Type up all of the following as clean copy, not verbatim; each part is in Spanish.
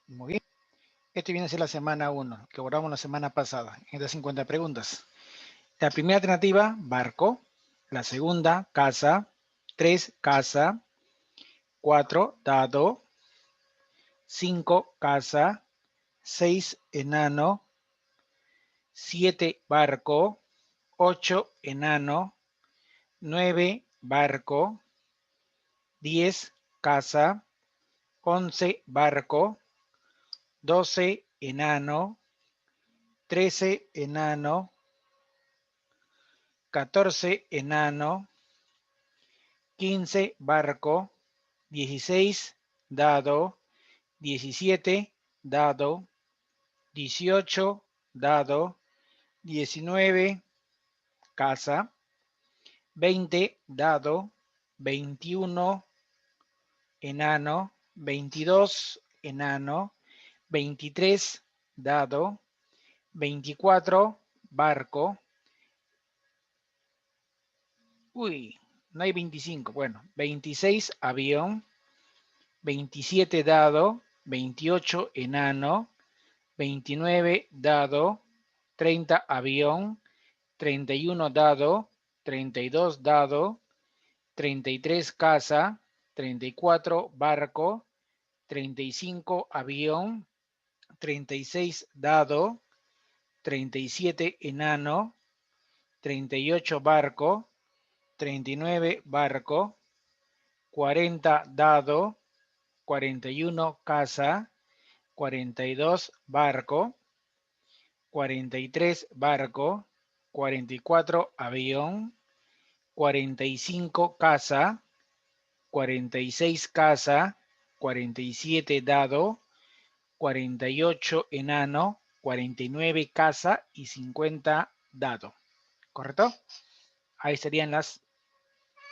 Muy bien. Este viene a ser la semana 1, que abordamos la semana pasada, en estas 50 preguntas. La primera alternativa, barco. La segunda, casa. 3, casa. 4, dado. 5, casa. 6, enano. 7, barco. 8, enano. 9, barco. 10, casa. 11, barco. 12, enano. 13, enano. 14, enano. 15, barco. 16, dado. 17, dado. 18, dado. 19, casa. 20, dado. 21, enano. 22, enano. 23, dado. 24, barco. Uy, no hay 25. Bueno, 26, avión. 27, dado. 28, enano. 29, dado. 30, avión. 31, dado. 32, dado. 33, casa. 34, barco. 35, avión. 36, dado. 37, enano. 38, barco. 39, barco. 40, dado. 41, casa. 42, barco. 43, barco. 44, avión. 45, casa. 46, casa. 47, dado. 48, enano. 49, casa. Y 50, dado. ¿Correcto? Ahí serían las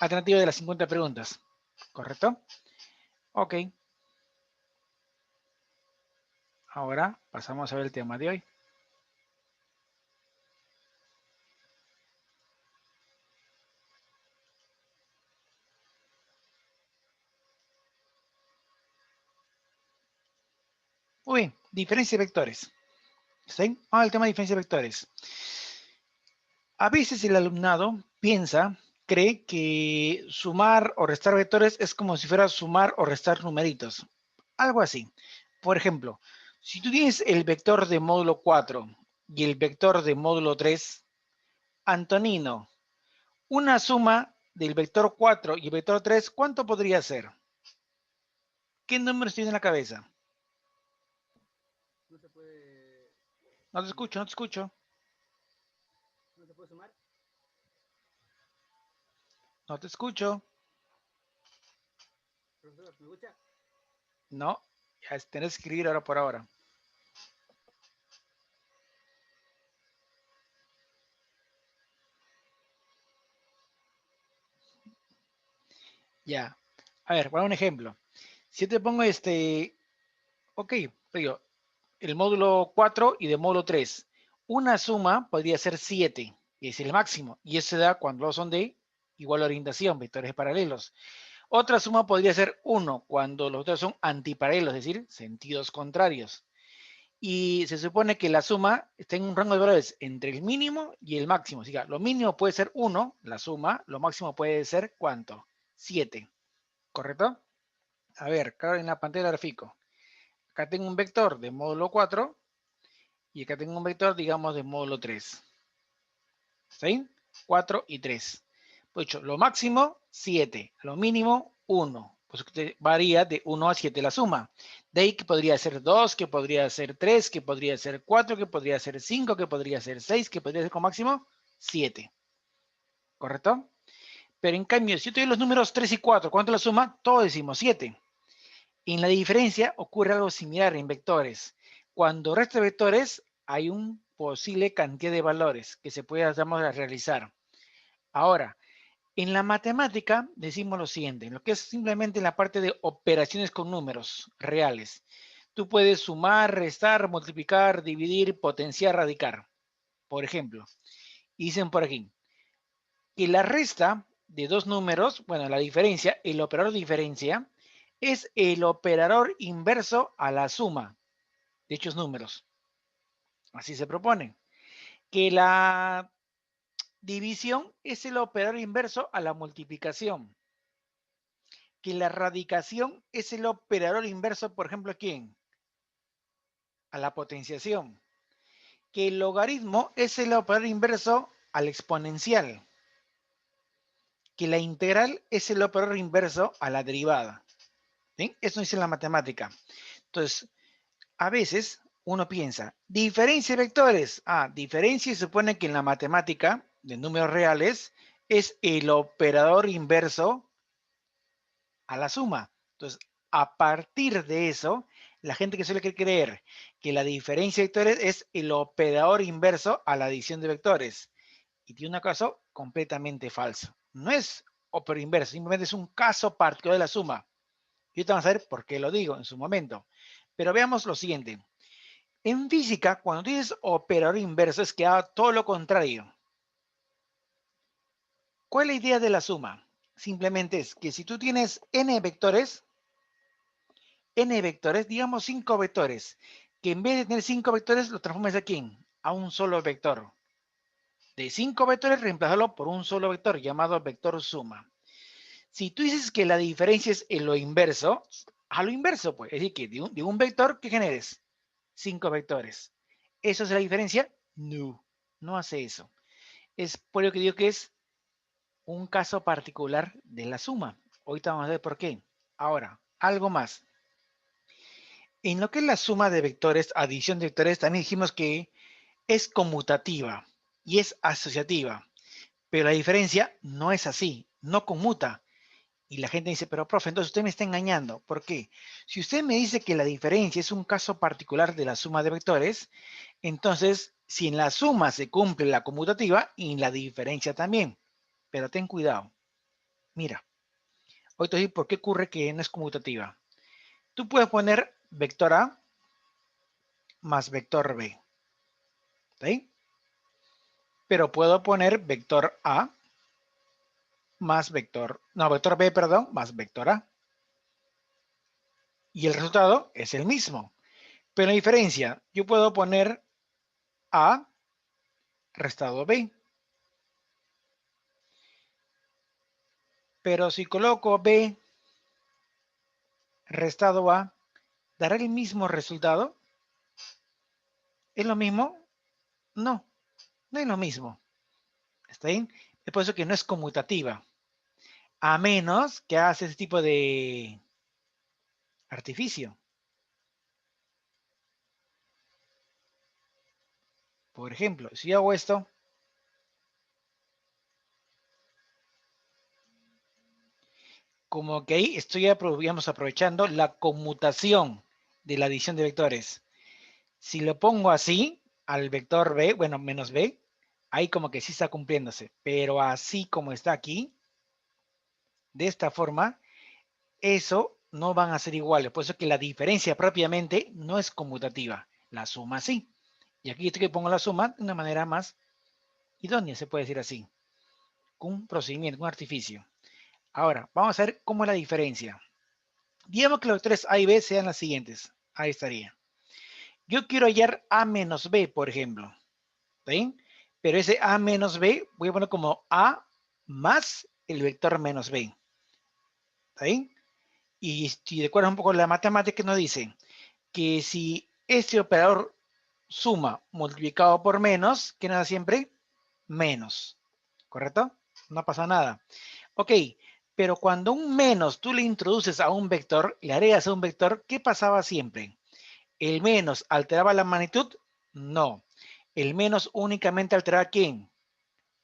alternativas de las 50 preguntas. ¿Correcto? Ok. Ahora pasamos a ver el tema de hoy. Muy bien, diferencia de vectores. ¿Sí? Vamos al tema de diferencia de vectores. A veces el alumnado cree que sumar o restar vectores es como si fuera sumar o restar numeritos. Algo así. Por ejemplo, si tú tienes el vector de módulo 4 y el vector de módulo 3, Antonino, una suma del vector 4 y el vector 3, ¿cuánto podría ser? ¿Qué números tiene en la cabeza? No se puede No te sumar. escucho, no te escucho. No se puede sumar. No te escucho. Profesor, ¿me escucha? No, ya tenés que escribir ahora por ahora. Ya. A ver, para un ejemplo. Si yo te pongo ok, digo, el módulo 4 y de módulo 3. Una suma podría ser 7, y es el máximo. Y eso se da cuando los son de igual orientación, vectores paralelos. Otra suma podría ser 1, cuando los dos son antiparalelos, es decir, sentidos contrarios. Y se supone que la suma está en un rango de valores entre el mínimo y el máximo. Así que lo mínimo puede ser 1, la suma, lo máximo puede ser ¿cuánto? 7, ¿correcto? A ver, acá en la pantalla del gráfico. Acá tengo un vector de módulo 4 y acá tengo un vector, digamos, de módulo 3. ¿Sí? 4 y 3. Pues dicho, lo máximo, 7. Lo mínimo, 1. Pues varía de 1 a 7 la suma. De ahí que podría ser 2, que podría ser 3, que podría ser 4, que podría ser 5, que podría ser 6, que podría ser con máximo 7. ¿Correcto? Pero en cambio, si yo tengo los números 3 y 4, ¿cuánto es la suma? Todos decimos 7. En la diferencia ocurre algo similar en vectores. Cuando resta vectores, hay un posible cantidad de valores que se puede, realizar. Ahora, en la matemática decimos lo siguiente, lo que es simplemente en la parte de operaciones con números reales. Tú puedes sumar, restar, multiplicar, dividir, potenciar, radicar. Por ejemplo, y dicen por aquí, que la resta de dos números, bueno, la diferencia, el operador de diferencia, es el operador inverso a la suma. dichos números. Así se propone. Que la división es el operador inverso a la multiplicación. Que la radicación es el operador inverso, por ejemplo, ¿a quién? A la potenciación. Que el logaritmo es el operador inverso al exponencial. Que la integral es el operador inverso a la derivada. ¿Sí? Eso dice la matemática. Entonces, a veces uno piensa, diferencia de vectores. Diferencia se supone que en la matemática de números reales es el operador inverso a la suma. Entonces, a partir de eso, la gente que suele creer que la diferencia de vectores es el operador inverso a la adición de vectores. Y tiene un caso completamente falso. No es operador inverso, simplemente es un caso particular de la suma. Y ahorita vamos a ver por qué lo digo en su momento. Pero veamos lo siguiente. En física, cuando tienes operador inverso, es que haga todo lo contrario. ¿Cuál es la idea de la suma? Simplemente es que si tú tienes n vectores, digamos 5 vectores, que en vez de tener 5 vectores, lo transformas aquí a un solo vector. De 5 vectores, reemplazarlo por un solo vector llamado vector suma. Si tú dices que la diferencia es en lo inverso, a lo inverso, pues, es decir, que de un vector que generes 5 vectores. ¿Eso es la diferencia? No, no hace eso. Es por ello que digo que es un caso particular de la suma. Ahorita vamos a ver por qué. Ahora, algo más. En lo que es la suma de vectores, adición de vectores, también dijimos que es conmutativa y es asociativa. Pero la diferencia no es así, no conmuta. Y la gente dice, pero profe, entonces usted me está engañando. ¿Por qué? Si usted me dice que la diferencia es un caso particular de la suma de vectores, entonces si en la suma se cumple la conmutativa y en la diferencia también. Pero ten cuidado. Mira, hoy te voy a decir por qué ocurre que no es conmutativa. Tú puedes poner vector A más vector B. ¿Sí? Pero puedo poner vector A más vector B, perdón, más vector A. Y el resultado es el mismo. Pero la diferencia, yo puedo poner A restado B. Pero si coloco B restado A, ¿dará el mismo resultado? ¿Es lo mismo? No, no es lo mismo. ¿Está bien? Es por eso que no es conmutativa. A menos que hagas ese tipo de artificio. Por ejemplo, si yo hago esto, como que ahí estoy aprovechando la conmutación de la adición de vectores. Si lo pongo así, al vector B, bueno, menos B, ahí como que sí está cumpliéndose. Pero así como está aquí, de esta forma, eso no van a ser iguales. Por eso que la diferencia propiamente no es conmutativa. La suma sí. Y aquí estoy que pongo la suma de una manera más idónea, se puede decir así. Con un procedimiento, un artificio. Ahora, vamos a ver cómo es la diferencia. Digamos que los vectores A y B sean las siguientes. Ahí estaría. Yo quiero hallar A menos B, por ejemplo. ¿Sí? Pero ese A menos B voy a poner como A más el vector menos B. ¿Sí? Y si recuerdas un poco la matemática, nos dice que si este operador suma multiplicado por menos, ¿qué nos da siempre? Menos. ¿Correcto? No pasa nada. Ok, pero cuando un menos tú le introduces a un vector, le agregas a un vector, ¿qué pasaba siempre? ¿El menos alteraba la magnitud? No. El menos únicamente alteraba ¿quién?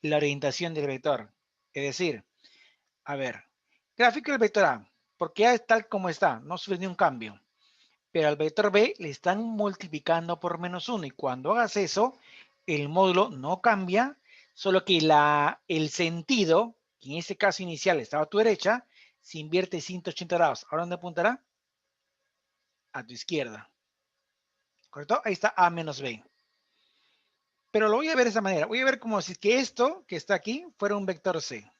La orientación del vector. Es decir, a ver, gráfico del vector A, porque A es tal como está, no sufre ni un cambio. Pero al vector B le están multiplicando por menos 1 y cuando hagas eso, el módulo no cambia, solo que el sentido, que en este caso inicial estaba a tu derecha, se invierte 180 grados. ¿Ahora dónde apuntará? A tu izquierda. ¿Correcto? Ahí está A menos B. Pero lo voy a ver de esa manera. Voy a ver como si que esto que está aquí fuera un vector C.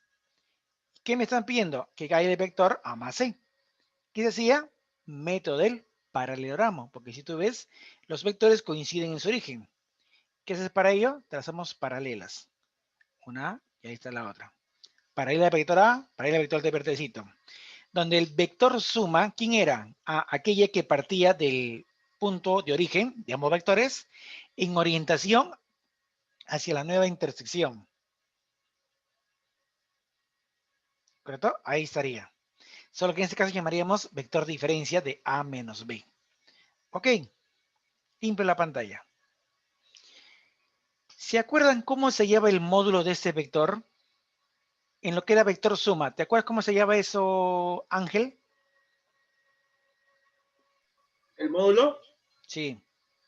¿Qué me están pidiendo? Que caiga el vector A más C. ¿Qué decía? Método del paralelogramo, porque si tú ves, los vectores coinciden en su origen. ¿Qué haces para ello? Trazamos paralelas. Una y ahí está la otra. Paralela al vector A, paralela al vector de vertecito. Donde el vector suma, ¿quién era? Aquella que partía del punto de origen de ambos vectores en orientación hacia la nueva intersección. ¿Correcto? Ahí estaría. Solo que en este caso llamaríamos vector diferencia de A menos B. Ok, limpio la pantalla. ¿Se acuerdan cómo se llama el módulo de este vector? En lo que era vector suma. ¿Te acuerdas cómo se llama eso, Ángel? El módulo Sí,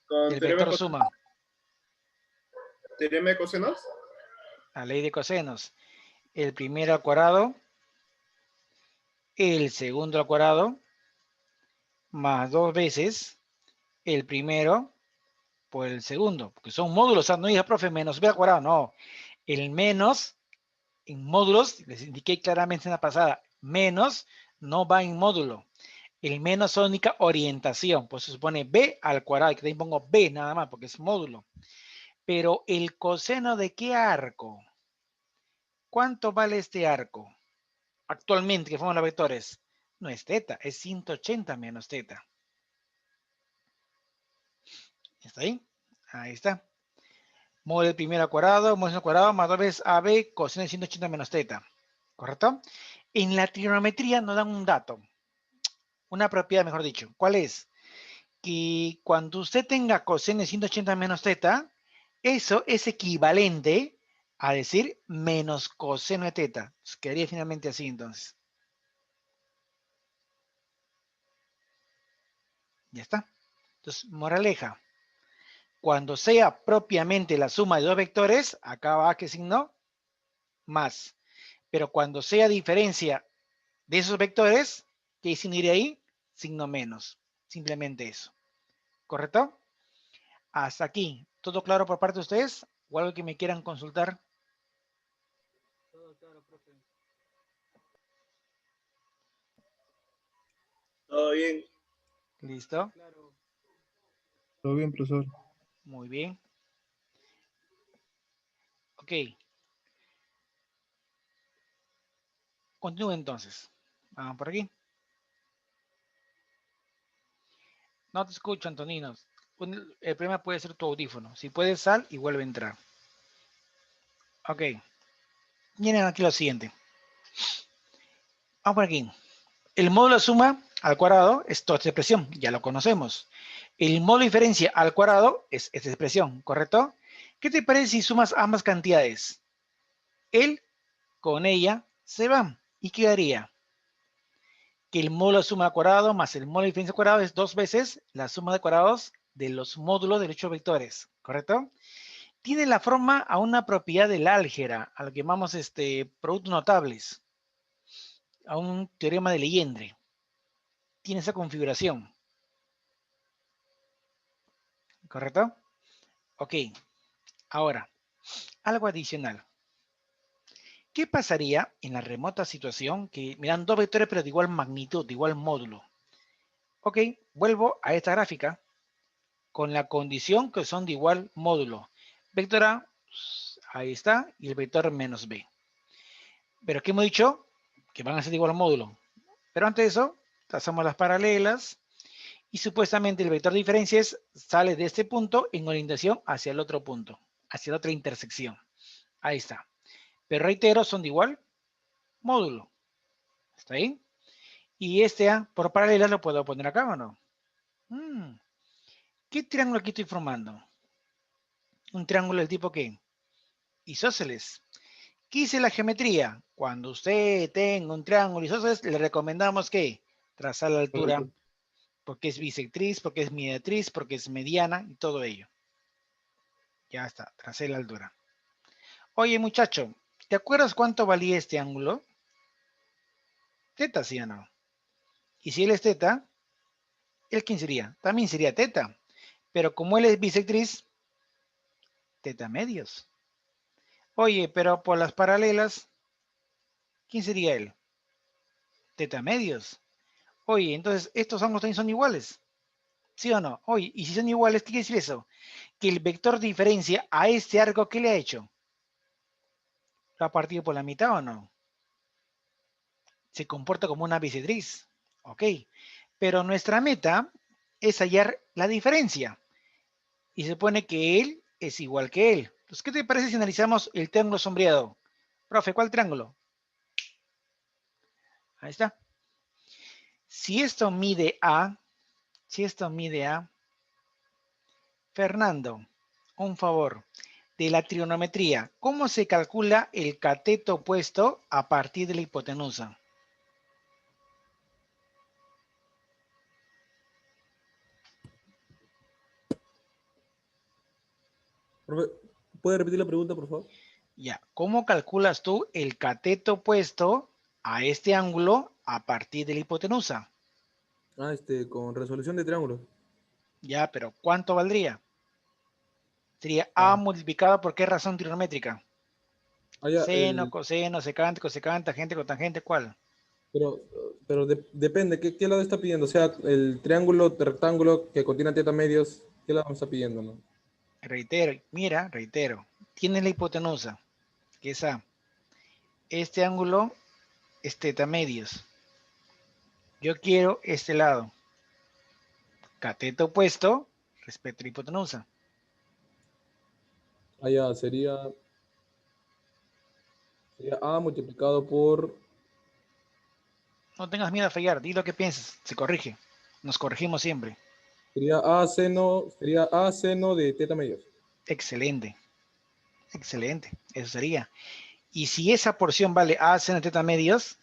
con del vector suma. teorema de cosenos. La ley de cosenos. El primero al cuadrado, el segundo al cuadrado, más 2 veces el primero por el segundo, porque son módulos, o sea, no diga, profe, menos b al cuadrado, no. El menos en módulos, les indiqué claramente en la pasada, menos no va en módulo. El menos es única orientación, pues se supone b al cuadrado, que también pongo b nada más, porque es módulo. Pero el coseno de qué arco, ¿cuánto vale este arco? Actualmente, que forman los vectores, no es teta, es 180 menos teta. ¿Está ahí? Ahí está. Módulo del primero al cuadrado, módulo al cuadrado, más 2 veces AB, coseno de 180 menos teta. ¿Correcto? En la trigonometría nos dan un dato, una propiedad, mejor dicho. ¿Cuál es? Que cuando usted tenga coseno de 180 menos teta, eso es equivalente a decir menos coseno de teta. Entonces, quedaría finalmente así entonces. Ya está. Entonces, moraleja. Cuando sea propiamente la suma de dos vectores, acá va, ¿qué signo? Más. Pero cuando sea diferencia de esos vectores, ¿qué signo iría ahí? Signo menos. Simplemente eso. ¿Correcto? Hasta aquí. ¿Todo claro por parte de ustedes? ¿O algo que me quieran consultar? Todo claro, profe. Todo bien. ¿Listo? Claro. Todo bien, profesor. Muy bien. Ok. Continúe entonces. Vamos por aquí. No te escucho, Antonino. El problema puede ser tu audífono. Si puedes, sal y vuelve a entrar. Ok. Miren aquí lo siguiente. Vamos por aquí. El módulo de suma al cuadrado es toda esta expresión. Ya lo conocemos. El módulo de diferencia al cuadrado es esta expresión, ¿correcto? ¿Qué te parece si sumas ambas cantidades? Él con ella se van. ¿Y qué haría? Que el módulo de suma al cuadrado más el módulo de diferencia al cuadrado es 2 veces la suma de cuadrados de los módulos de los 8 vectores, ¿correcto? Tiene la forma a una propiedad del álgebra, a lo que llamamos productos notables, a un teorema de Legendre. Tiene esa configuración, ¿correcto? Ok, ahora, algo adicional. ¿Qué pasaría en la remota situación que me dan dos vectores pero de igual magnitud, de igual módulo? Ok, vuelvo a esta gráfica con la condición que son de igual módulo. Vector A, ahí está, y el vector menos B. Pero ¿qué hemos dicho? Que van a ser de igual módulo. Pero antes de eso, trazamos las paralelas y supuestamente el vector de diferencias sale de este punto en orientación hacia el otro punto, hacia la otra intersección. Ahí está. Pero reitero, son de igual módulo. ¿Está ahí? Y este A por paralela lo puedo poner acá o no. ¿Qué triángulo aquí estoy formando? Un triángulo del tipo ¿qué? Isósceles. ¿Qué dice la geometría? Cuando usted tenga un triángulo isósceles, le recomendamos que trazar la altura, porque es bisectriz, porque es mediatriz, porque es mediana y todo ello. Ya está, tracé la altura. Oye, muchacho, ¿te acuerdas cuánto valía este ángulo? Teta, ¿sí o no? Y si él es teta, ¿él quién sería? También sería teta. Pero como él es bisectriz, teta medios. Oye, pero por las paralelas, ¿quién sería él? Teta medios. Oye, entonces estos ángulos también son iguales. ¿Sí o no? Oye, y si son iguales, ¿qué quiere decir eso? Que el vector diferencia a este arco, ¿qué le ha hecho? ¿Lo ha partido por la mitad o no? Se comporta como una bisectriz. Ok. Pero nuestra meta es hallar la diferencia. Y se supone que él es igual que él. Entonces, ¿qué te parece si analizamos el triángulo sombreado? Profe, ¿cuál triángulo? Ahí está. Si esto mide A, Fernando, un favor, de la trigonometría, ¿cómo se calcula el cateto opuesto a partir de la hipotenusa? Profe, ¿puede repetir la pregunta, por favor? Ya, ¿cómo calculas tú el cateto opuesto a este ángulo a partir de la hipotenusa? Ah, con resolución de triángulos. Ya, pero ¿cuánto valdría? Sería A Ah, multiplicado por qué razón trigonométrica. ya, Seno, coseno, secante, cosecante, tangente, cotangente, ¿cuál? depende, ¿qué lado está pidiendo? O sea, el triángulo, el rectángulo que contiene teta medios, ¿qué lado me está pidiendo, no? Reitero, mira, reitero. Tiene la hipotenusa, que es A. Este ángulo es teta medios. Yo quiero este lado. Cateto opuesto respecto a la hipotenusa. Ah, ya, sería A multiplicado por... No tengas miedo a fallar, di lo que piensas, se corrige. Nos corregimos siempre. Sería A seno de teta medios. Excelente, excelente, eso sería. Y si esa porción vale A seno teta medios,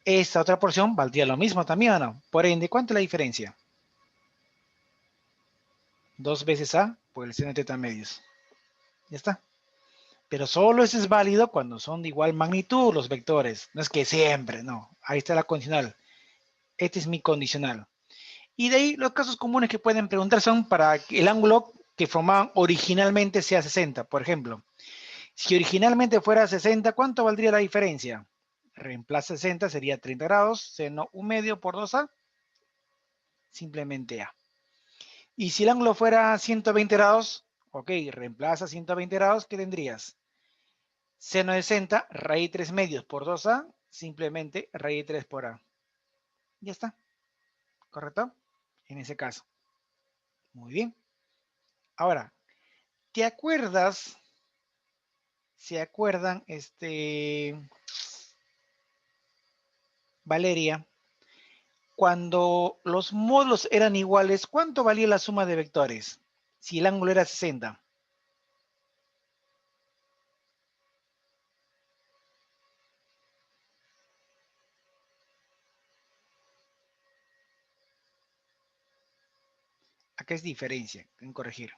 esta otra porción valdría lo mismo también, ¿o no? Por ende, ¿cuánto es la diferencia? 2 veces A por el seno teta medios. Ya está. Pero solo eso es válido cuando son de igual magnitud los vectores. No es que siempre, no. Ahí está la condicional. Este es mi condicional. Y de ahí los casos comunes que pueden preguntar son para que el ángulo que formaban originalmente sea 60. Por ejemplo, si originalmente fuera 60, ¿cuánto valdría la diferencia? Reemplaza 60, sería 30 grados, seno 1 medio por 2A, simplemente A. Y si el ángulo fuera 120 grados, ok, reemplaza 120 grados, ¿qué tendrías? Seno de 60, raíz 3 medios por 2A, simplemente raíz 3 por A. Ya está, ¿correcto? En ese caso. Muy bien. Ahora, ¿te acuerdas? ¿Se acuerdan, Valeria? Cuando los módulos eran iguales, ¿cuánto valía la suma de vectores? Si el ángulo era 60. Acá es diferencia, en corregir.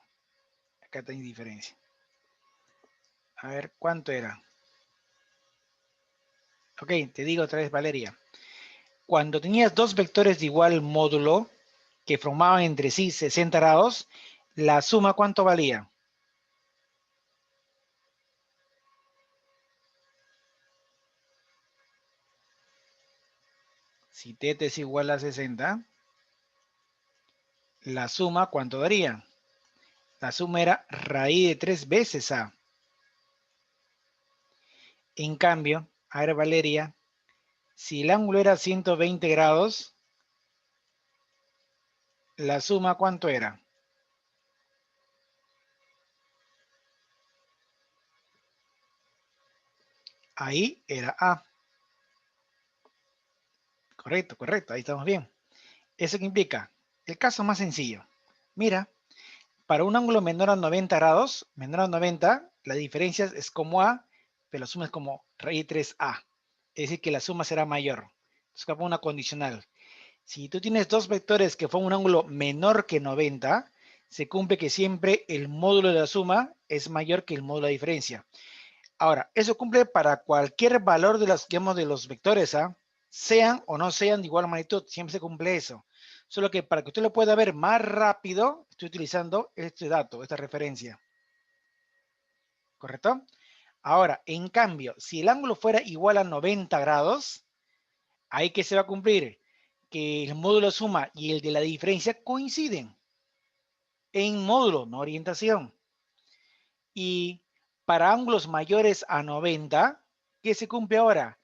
Acá tenéis diferencia. A ver, ¿cuánto era? Ok, te digo otra vez, Valeria. Cuando tenías dos vectores de igual módulo que formaban entre sí 60 grados, la suma, ¿cuánto valía? Si θ es igual a 60, la suma, ¿cuánto daría? La suma era raíz de 3 veces A. En cambio, a ver, Valeria, si el ángulo era 120 grados, la suma, ¿cuánto era? Ahí era A. Correcto, correcto, ahí estamos bien. ¿Eso qué implica? El caso más sencillo. Mira, para un ángulo menor a 90 grados, menor a 90, la diferencia es como A, pero la suma es como raíz 3A. Es decir, que la suma será mayor. Entonces, acá pongo una condicional. Si tú tienes dos vectores que forman un ángulo menor que 90, se cumple que siempre el módulo de la suma es mayor que el módulo de la diferencia. Ahora, eso cumple para cualquier valor de los vectores, ¿ah? Sean o no sean de igual magnitud, siempre se cumple eso. Solo que para que usted lo pueda ver más rápido, estoy utilizando este dato, esta referencia. ¿Correcto? Ahora, en cambio, si el ángulo fuera igual a 90 grados, ahí que se va a cumplir que el módulo de suma y el de la diferencia coinciden. en módulo, no orientación. Y para ángulos mayores a 90, ¿qué se cumple ahora?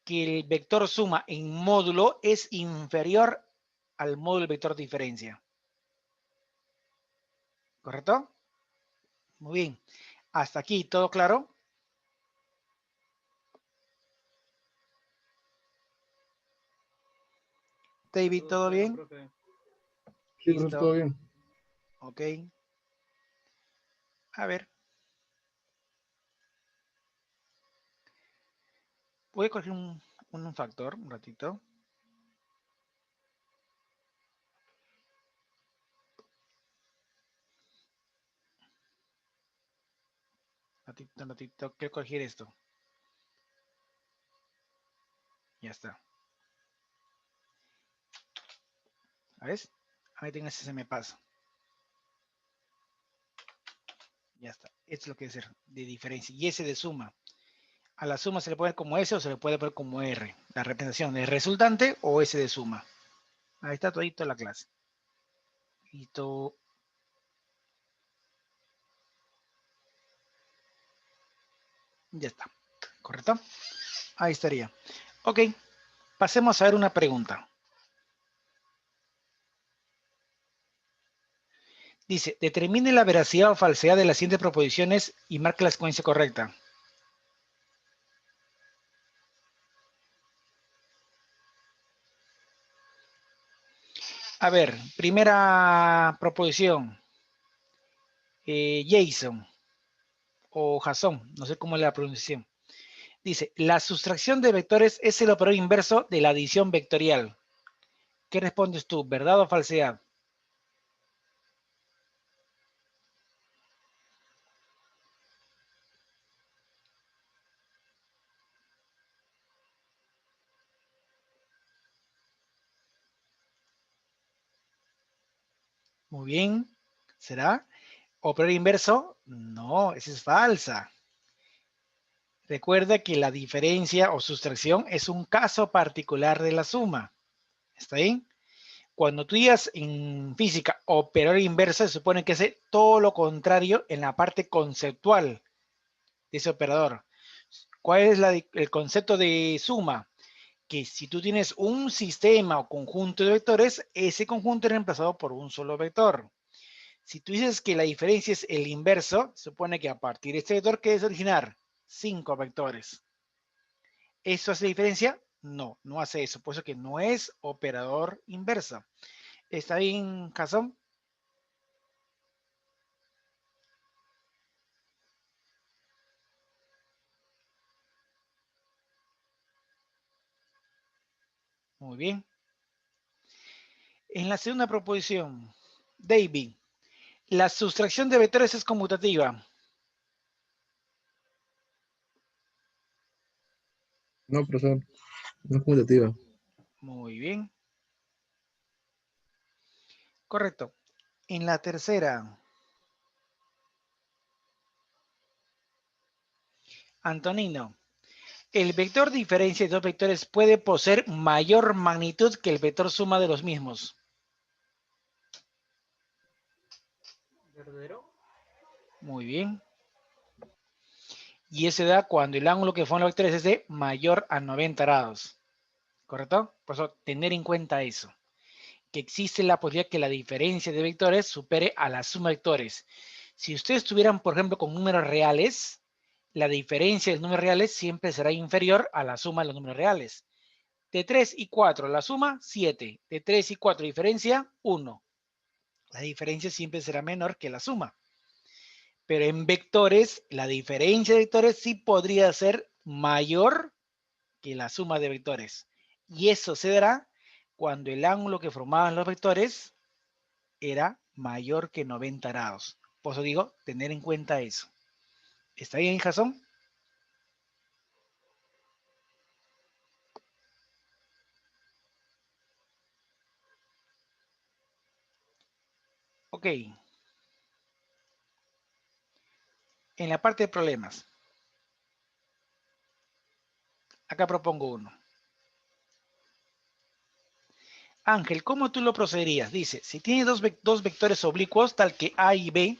Que el vector suma en módulo es inferior al módulo del vector diferencia. ¿Correcto? Muy bien. Hasta aquí, ¿todo claro? David, ¿todo claro, bien? profe. Sí, profesor, todo bien. Ok. A ver. Voy a coger un factor, un ratito. Ratito. Quiero corregir esto. Ya está. ¿Ves? Ahí tengo ese se me pasa. Ya está. Esto es lo que es de diferencia. Y ese de suma. A la suma se le puede poner como S o se le puede poner como R. La representación de resultante o S de suma. Ahí está todito la clase. Listo. Ya está. ¿Correcto? Ahí estaría. Ok. Pasemos a ver una pregunta. Dice, determine la veracidad o falsedad de las siguientes proposiciones y marque la secuencia correcta. A ver, primera proposición. Jason o Jason, no sé cómo es la pronunciación. Dice, la sustracción de vectores es el operador inverso de la adición vectorial. ¿Qué respondes tú, verdad o falsedad? Muy bien. ¿Será? ¿Operador inverso? No, esa es falsa. Recuerda que la diferencia o sustracción es un caso particular de la suma. ¿Está bien? Cuando tú digas en física operador inverso, se supone que hace todo lo contrario en la parte conceptual de ese operador. ¿Cuál es el concepto de suma? Que si tú tienes un sistema o conjunto de vectores, ese conjunto es reemplazado por un solo vector. Si tú dices que la diferencia es el inverso, se supone que a partir de este vector, ¿qué es originar? 5 vectores. ¿Eso hace diferencia? No, no hace eso. Por eso que no es operador inverso. ¿Está bien, Jason? Muy bien. En la segunda proposición, David, la sustracción de vectores es conmutativa. No, profesor, no es conmutativa. Muy bien. Correcto. En la tercera, Antonino, el vector diferencia de dos vectores puede poseer mayor magnitud que el vector suma de los mismos. ¿Verdadero? Muy bien. Y eso da cuando el ángulo que forman los vectores es de mayor a 90 grados. ¿Correcto? Por eso, tener en cuenta eso. Que existe la posibilidad que la diferencia de vectores supere a la suma de vectores. Si ustedes tuvieran, por ejemplo, con números reales, la diferencia de los números reales siempre será inferior a la suma de los números reales. De 3 y 4, la suma, 7. De 3 y 4, diferencia, 1. La diferencia siempre será menor que la suma. Pero en vectores, la diferencia de vectores sí podría ser mayor que la suma de vectores. Y eso se dará cuando el ángulo que formaban los vectores era mayor que 90 grados. Por eso digo, tener en cuenta eso. ¿Está bien, Jason? Ok. En la parte de problemas. Acá propongo uno. Ángel, ¿cómo tú lo procederías? Dice, si tiene dos vectores oblicuos, tal que A y B,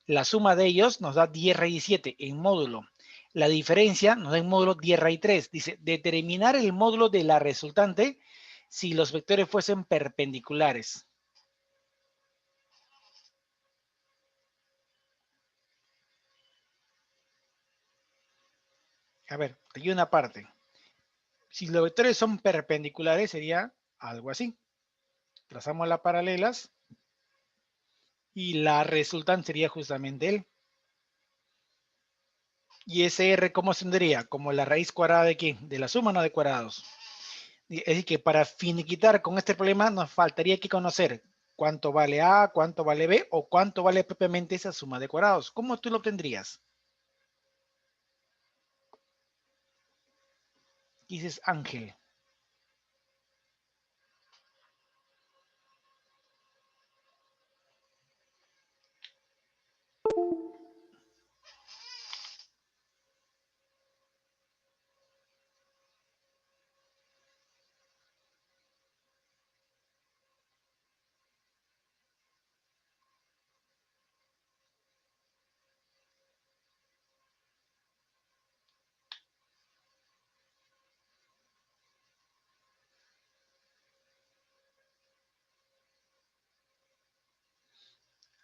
la suma de ellos nos da 10 raíz 7 en módulo. La diferencia nos da en módulo 10 raíz 3. Dice, determinar el módulo de la resultante si los vectores fuesen perpendiculares. A ver, hay una parte. Si los vectores son perpendiculares, sería algo así. Trazamos las paralelas y la resultante sería justamente él. ¿Y ese R cómo se tendría? Como la raíz cuadrada de ¿qué? De la suma, no de cuadrados. Es decir, que para finiquitar con este problema nos faltaría que conocer cuánto vale A, cuánto vale B o cuánto vale propiamente esa suma de cuadrados. ¿Cómo tú lo obtendrías? Dices Ángel.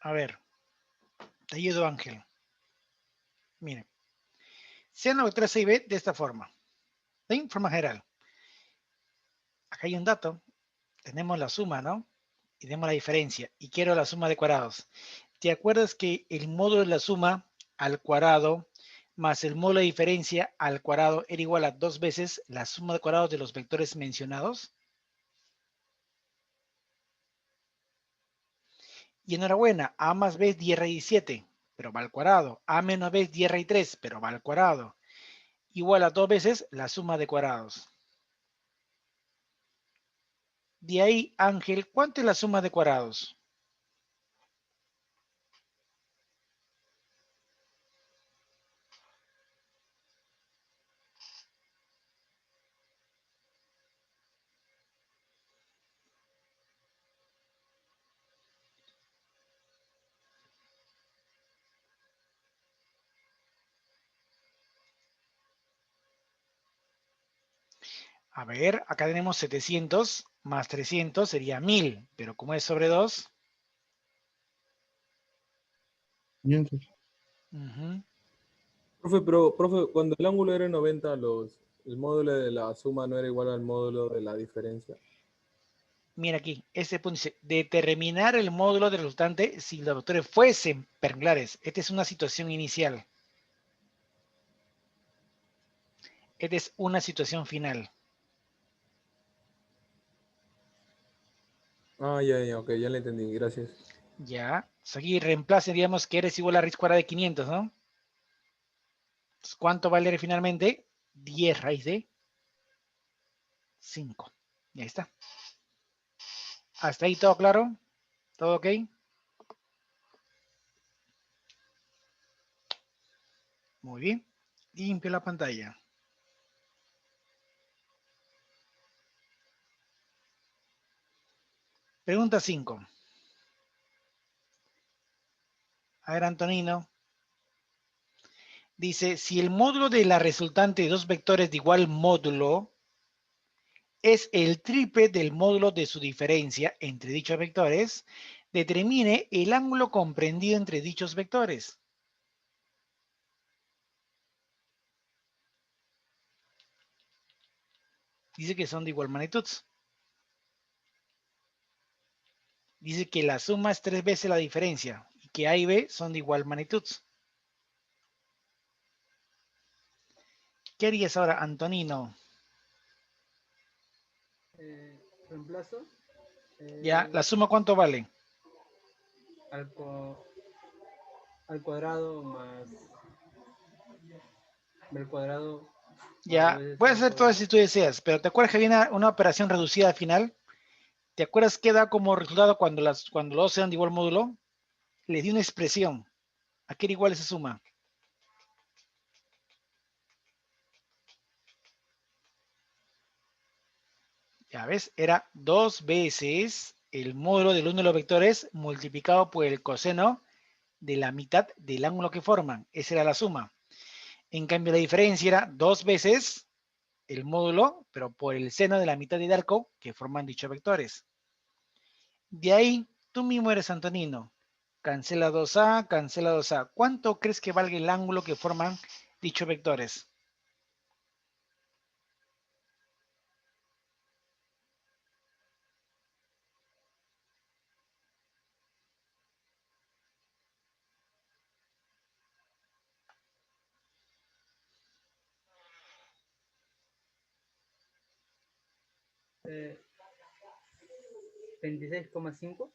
A ver, te ayudo Ángel. Mire, sean los vectores A y B de esta forma. ¿Sí? Forma general. Acá hay un dato. Tenemos la suma, ¿no? Y tenemos la diferencia. Y quiero la suma de cuadrados. ¿Te acuerdas que el módulo de la suma al cuadrado más el módulo de diferencia al cuadrado era igual a 2 veces la suma de cuadrados de los vectores mencionados? Y enhorabuena, A más B es 10 raíz 7, pero va al cuadrado. A menos B es 10 raíz 3, pero va al cuadrado. Igual a 2 veces la suma de cuadrados. De ahí, Ángel, ¿cuánto es la suma de cuadrados? A ver, acá tenemos 700 más 300 sería 1000, pero como es sobre 2, 500. Profe, pero, profe, cuando el ángulo era 90, el módulo de la suma no era igual al módulo de la diferencia. mira aquí, este punto dice, determinar el módulo del resultante si los vectores fuesen perpendiculares. Esta es una situación inicial. Esta es una situación final. Ah, ya, ok, ya le entendí, gracias. Ya, pues aquí reemplazaríamos que R es igual a raíz cuadrada de 500, ¿no? Entonces, ¿cuánto va a leer finalmente? 10 raíz de 5. Y ahí está. ¿Hasta ahí todo claro? ¿Todo ok? Muy bien. Limpio la pantalla. Pregunta 5. A ver, Antonino. Dice, si el módulo de la resultante de dos vectores de igual módulo es el triple del módulo de su diferencia entre dichos vectores, determine el ángulo comprendido entre dichos vectores. Dice que son de igual magnitud. Dice que la suma es 3 veces la diferencia y que A y B son de igual magnitud. ¿Qué harías ahora, Antonino? Reemplazo ¿Ya? ¿La suma cuánto vale? al, al cuadrado más del cuadrado más dos Ya, veces puedes al hacer todo eso cuadrado. si tú deseas, pero ¿te acuerdas que había una operación reducida al final? ¿Te acuerdas qué da como resultado cuando los dos sean de igual módulo? Le di una expresión. ¿A qué era igual esa suma? Ya ves, era 2 veces el módulo del uno de los vectores multiplicado por el coseno de la mitad del ángulo que forman. Esa era la suma. En cambio, la diferencia era 2 veces el módulo, pero por el seno de la mitad del arco que forman dichos vectores. De ahí, tú mismo eres Antonino. Cancela 2a, cancela 2a. ¿Cuánto crees que valga el ángulo que forman dichos vectores? Eh, 26,5.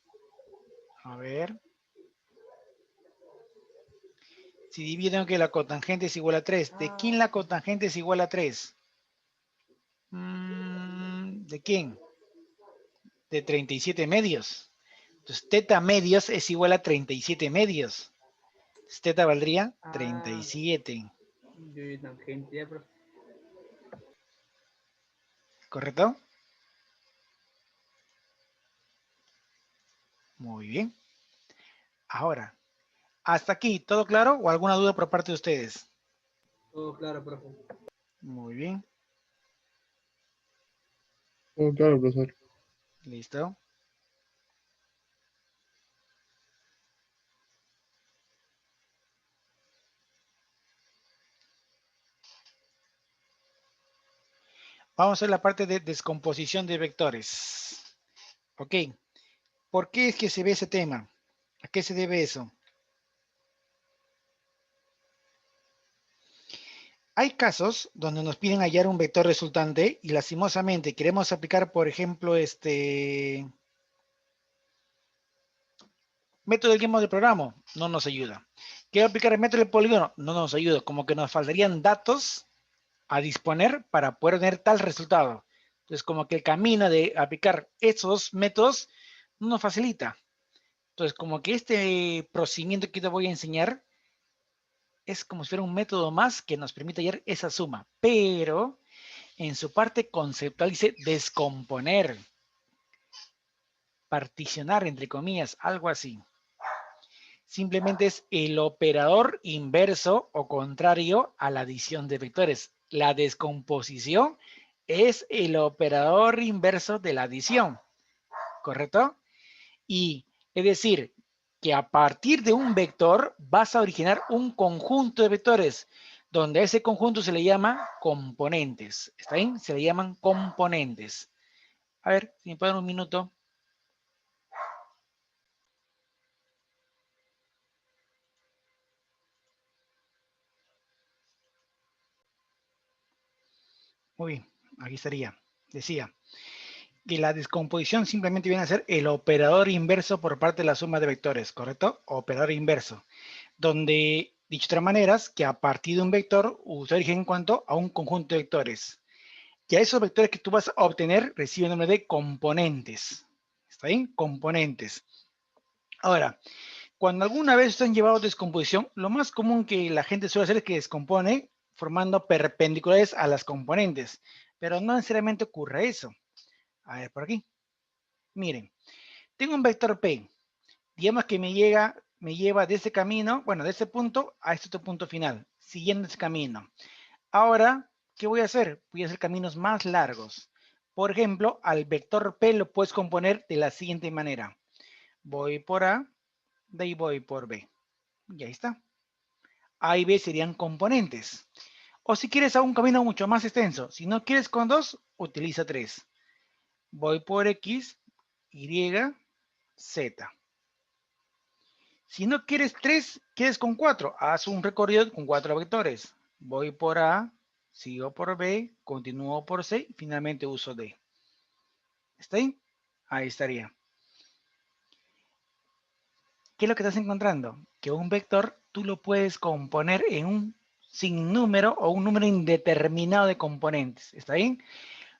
A ver. Si divido que la cotangente es igual a 3. ¿De quién la cotangente es igual a 3? ¿De quién? De 37 medios. Entonces, teta medios es igual a 37 medios. Entonces, teta valdría 37. Yo tangente, ya, profe. ¿Correcto? Muy bien. Ahora, ¿hasta aquí todo claro o alguna duda por parte de ustedes? Todo claro, profe. Muy bien. Oh, claro, profesor. Listo. Vamos a ver la parte de descomposición de vectores. Ok. ¿Por qué es que se ve ese tema? ¿A qué se debe eso? Hay casos donde nos piden hallar un vector resultante y lastimosamente queremos aplicar, por ejemplo, método del guión de programa, no nos ayuda. Quiero aplicar el método del polígono, no nos ayuda. Como que nos faltarían datos a disponer para poder tener tal resultado. Entonces, como que el camino de aplicar esos métodos no nos facilita. Entonces, como que este procedimiento que te voy a enseñar es como si fuera un método más que nos permite hallar esa suma, pero en su parte conceptual dice descomponer, particionar, entre comillas, algo así. Simplemente es el operador inverso o contrario a la adición de vectores. La descomposición es el operador inverso de la adición, ¿correcto? Y es decir, que a partir de un vector vas a originar un conjunto de vectores, donde a ese conjunto se le llama componentes. ¿Está bien? Se le llaman componentes. A ver, si me pueden un minuto. Muy bien, aquí estaría. Decía que la descomposición simplemente viene a ser el operador inverso por parte de la suma de vectores, ¿correcto? Operador inverso. Donde, dicho de otras maneras, que a partir de un vector, usa origen en cuanto a un conjunto de vectores. Que a esos vectores que tú vas a obtener reciben el nombre de componentes. ¿Está bien? Componentes. Ahora, cuando alguna vez se han llevado descomposición, lo más común que la gente suele hacer es que descompone formando perpendiculares a las componentes. Pero no necesariamente ocurre eso. A ver, por aquí. Miren, tengo un vector P. Digamos que me lleva de ese camino, bueno, de ese punto a este otro punto final, siguiendo ese camino. Ahora, ¿qué voy a hacer? Voy a hacer caminos más largos. Por ejemplo, al vector P lo puedes componer de la siguiente manera. Voy por A, de ahí voy por B. Y ahí está. A y B serían componentes. O si quieres a un camino mucho más extenso. Si no quieres con 2, utiliza 3. Voy por X, Y, Z. Si no quieres 3, quieres con 4. Haz un recorrido con 4 vectores. Voy por A, sigo por B, continúo por C y finalmente uso D. ¿Está ahí? Ahí estaría. ¿Qué es lo que estás encontrando? Que un vector tú lo puedes componer en un sinnúmero o un número indeterminado de componentes. ¿Está bien?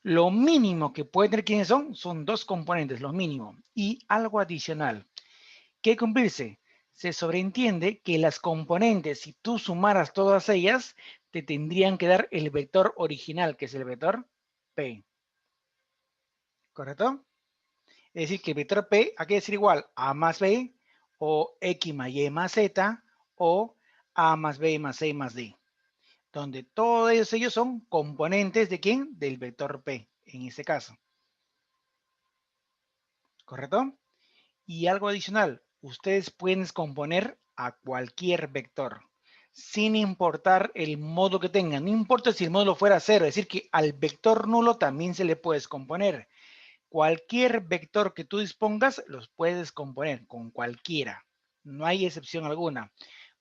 Lo mínimo que puede tener quiénes son 2 componentes, lo mínimo. Y algo adicional. ¿Qué cumplirse? Se sobreentiende que las componentes, si tú sumaras todas ellas, te tendrían que dar el vector original, que es el vector P. ¿correcto? Es decir, que el vector P hay que decir igual A más B, o X más Y más Z, o A más B más C más D. Donde todos ellos son componentes ¿de quién? Del vector P, en este caso. ¿Correcto? Y algo adicional, ustedes pueden componer a cualquier vector, sin importar el modo que tengan. No importa si el módulo fuera 0, es decir, que al vector nulo también se le puedes componer. Cualquier vector que tú dispongas, los puedes componer con cualquiera. No hay excepción alguna.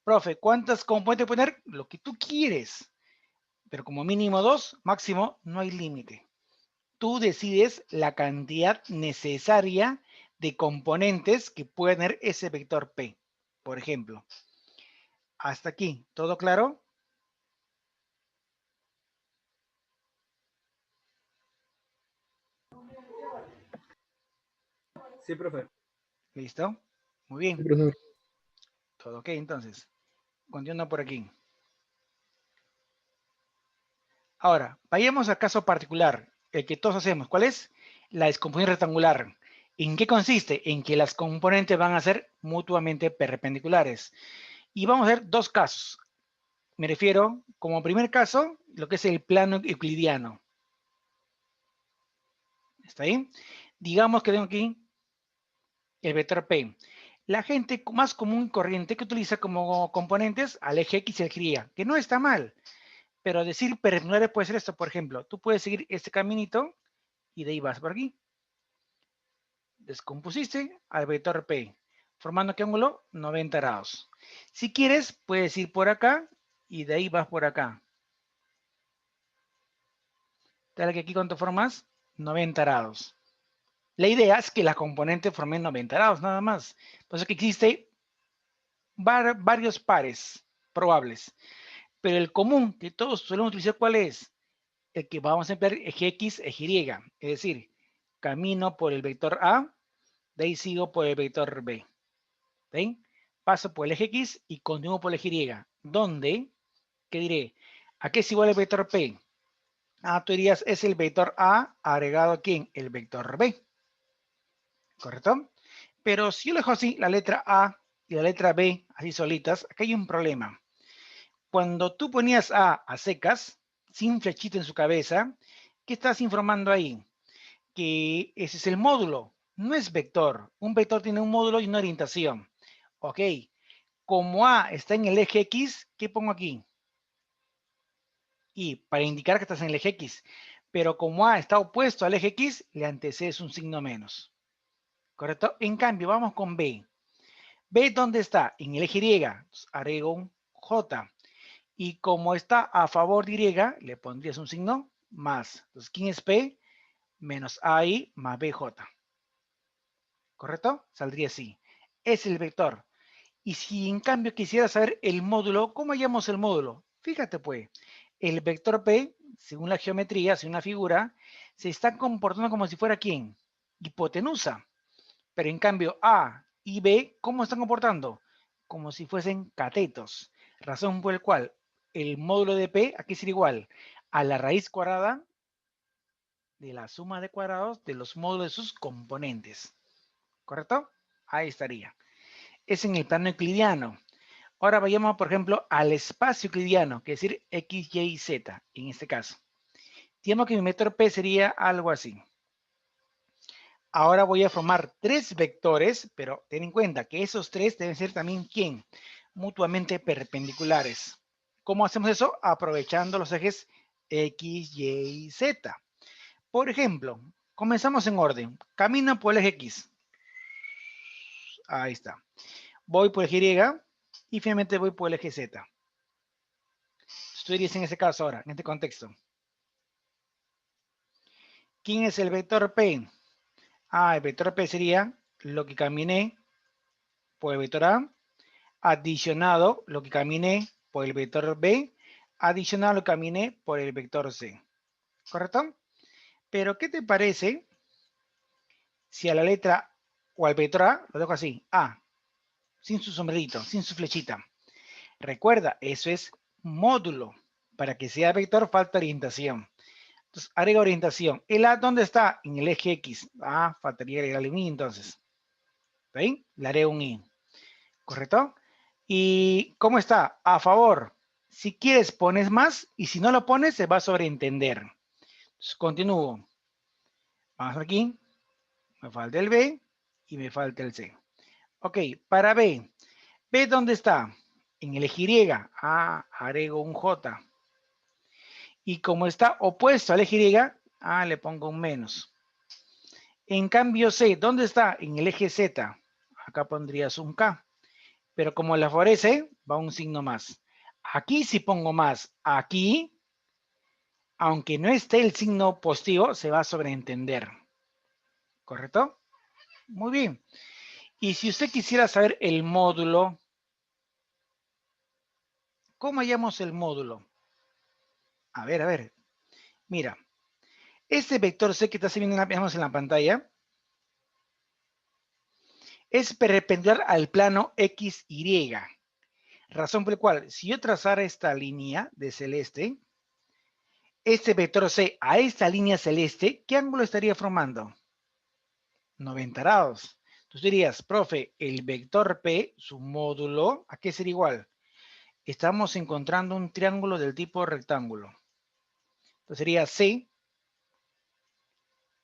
Profe, ¿cuántas componentes poner? Lo que tú quieres. Pero como mínimo 2, máximo, no hay límite. Tú decides la cantidad necesaria de componentes que puede tener ese vector P, por ejemplo. Hasta aquí, ¿todo claro? Sí, profe. ¿Listo? Muy Sí, bien. profesor. Todo ok, entonces. Continúo por aquí. Ahora, vayamos al caso particular, el que todos hacemos. ¿Cuál es? La descomposición rectangular. ¿En qué consiste? En que las componentes van a ser mutuamente perpendiculares. Y vamos a ver dos casos. Me refiero, como primer caso, lo que es el plano euclidiano. ¿Está ahí? Digamos que tengo aquí el vector P. La gente más común y corriente que utiliza como componentes al eje X y el eje Y, que no está mal. Pero decir perpendiculares puede ser esto, por ejemplo. Tú puedes seguir este caminito y de ahí vas por aquí. Descompusiste al vector P, formando ¿qué ángulo? 90 grados. Si quieres, puedes ir por acá y de ahí vas por acá. Dale que aquí ¿cuánto formas? 90 grados. La idea es que la componente forme 90 grados, nada más. Por eso que existe varios pares probables. Pero el común que todos solemos utilizar, ¿cuál es? El que vamos a emplear eje X, eje Y. Es decir, camino por el vector A, de ahí sigo por el vector B. ¿Ven? Paso por el eje X y continúo por el eje Y. ¿Dónde? ¿Qué diré? ¿A qué es igual el vector P? Ah, tú dirías, es el vector A agregado a ¿quién? El vector B. ¿Correcto? Pero si yo dejo así la letra A y la letra B así solitas, aquí hay un problema. Cuando tú ponías a secas, sin flechita en su cabeza, ¿qué estás informando ahí? Que ese es el módulo, no es vector. Un vector tiene un módulo y una orientación. Ok, como A está en el eje X, ¿qué pongo aquí? Y para indicar que estás en el eje X. Pero como A está opuesto al eje X, le antecedes un signo menos. ¿Correcto? En cambio, vamos con B. B, ¿dónde está? En el eje Y. Entonces, agrego un J. Y como está a favor de Y, le pondrías un signo más. Entonces, ¿quién es P? Menos AI más BJ. ¿Correcto? Saldría así. Es el vector. Y si en cambio quisiera saber el módulo, ¿cómo hallamos el módulo? Fíjate pues, el vector P, según la geometría, según la figura, se está comportando como si fuera ¿quién? Hipotenusa. Pero en cambio A y B, ¿cómo están comportando? Como si fuesen catetos. Razón por la cual el módulo de P aquí será igual a la raíz cuadrada de la suma de cuadrados de los módulos de sus componentes. ¿Correcto? Ahí estaría. Es en el plano euclidiano. Ahora vayamos, por ejemplo, al espacio euclidiano, que es decir, X, Y, Z, en este caso. Digamos que mi vector P sería algo así. Ahora voy a formar tres vectores, pero ten en cuenta que esos tres deben ser también, ¿quién? Mutuamente perpendiculares. ¿Cómo hacemos eso? Aprovechando los ejes X, Y, Z. Por ejemplo, comenzamos en orden. Camino por el eje X. Ahí está. Voy por el eje Y y finalmente voy por el eje Z. Tú dirías en ese caso ahora, en este contexto. ¿Quién es el vector P? Ah, el vector P sería lo que caminé por el vector A, adicionado lo que caminé por el vector B, adicionado lo que caminé por el vector C. ¿Correcto? Pero, ¿qué te parece si a la letra o al vector A lo dejo así? A, sin su sombrerito, sin su flechita. Recuerda, eso es módulo. Para que sea vector falta orientación. Entonces, agrega orientación. ¿El A dónde está? En el eje X. Ah, faltaría agregarle un I entonces. ¿Está ahí? Le haré un I. ¿Correcto? ¿Y cómo está? A favor. Si quieres, pones más. Y si no lo pones, se va a sobreentender. Entonces, continúo. Vamos aquí. Me falta el B y me falta el C. Ok, para B. ¿B dónde está? En el eje Y. Ah, agrego un J. Y como está opuesto al eje Y, le pongo un menos. En cambio C, ¿dónde está? En el eje Z. Acá pondrías un K. Pero como la favorece, va un signo más. Aquí si pongo más. Aquí, aunque no esté el signo positivo, se va a sobreentender. ¿Correcto? Muy bien. Y si usted quisiera saber el módulo, ¿cómo hallamos el módulo? A ver. Mira, este vector C que está viendo en la pantalla es perpendicular al plano XY. Razón por la cual, si yo trazara esta línea de celeste, este vector C a esta línea celeste, ¿qué ángulo estaría formando? 90 grados. Entonces dirías, profe, el vector P, su módulo, ¿a qué sería igual? Estamos encontrando un triángulo del tipo rectángulo. Entonces sería C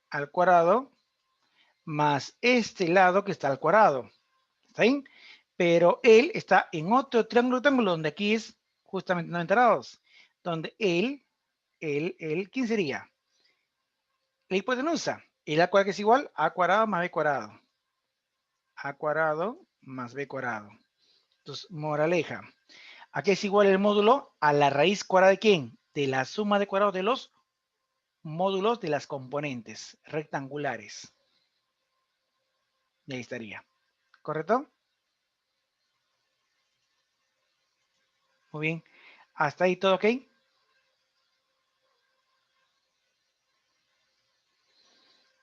al cuadrado más este lado que está al cuadrado. ¿Está bien? Pero él está en otro triángulo rectángulo donde aquí es justamente 90 grados. Donde él, ¿quién sería? La hipotenusa. El A cuadrado que es igual a cuadrado más B cuadrado. A cuadrado más B cuadrado. Entonces, moraleja. ¿A qué es igual el módulo? A la raíz cuadrada de ¿quién? De la suma de cuadrados de los módulos de las componentes rectangulares. Y ahí estaría. ¿Correcto? Muy bien. ¿Hasta ahí todo ok?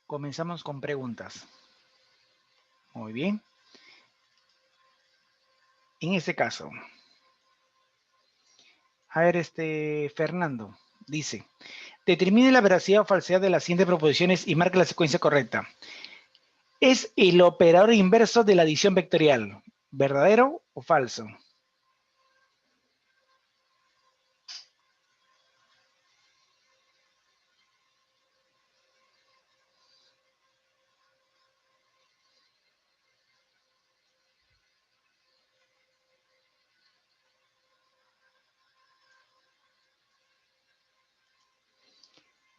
Comenzamos con preguntas. Muy bien. En este caso, a ver, Fernando dice, determine la veracidad o falsedad de las siguientes proposiciones y marque la secuencia correcta. Es el operador inverso de la adición vectorial, ¿verdadero o falso?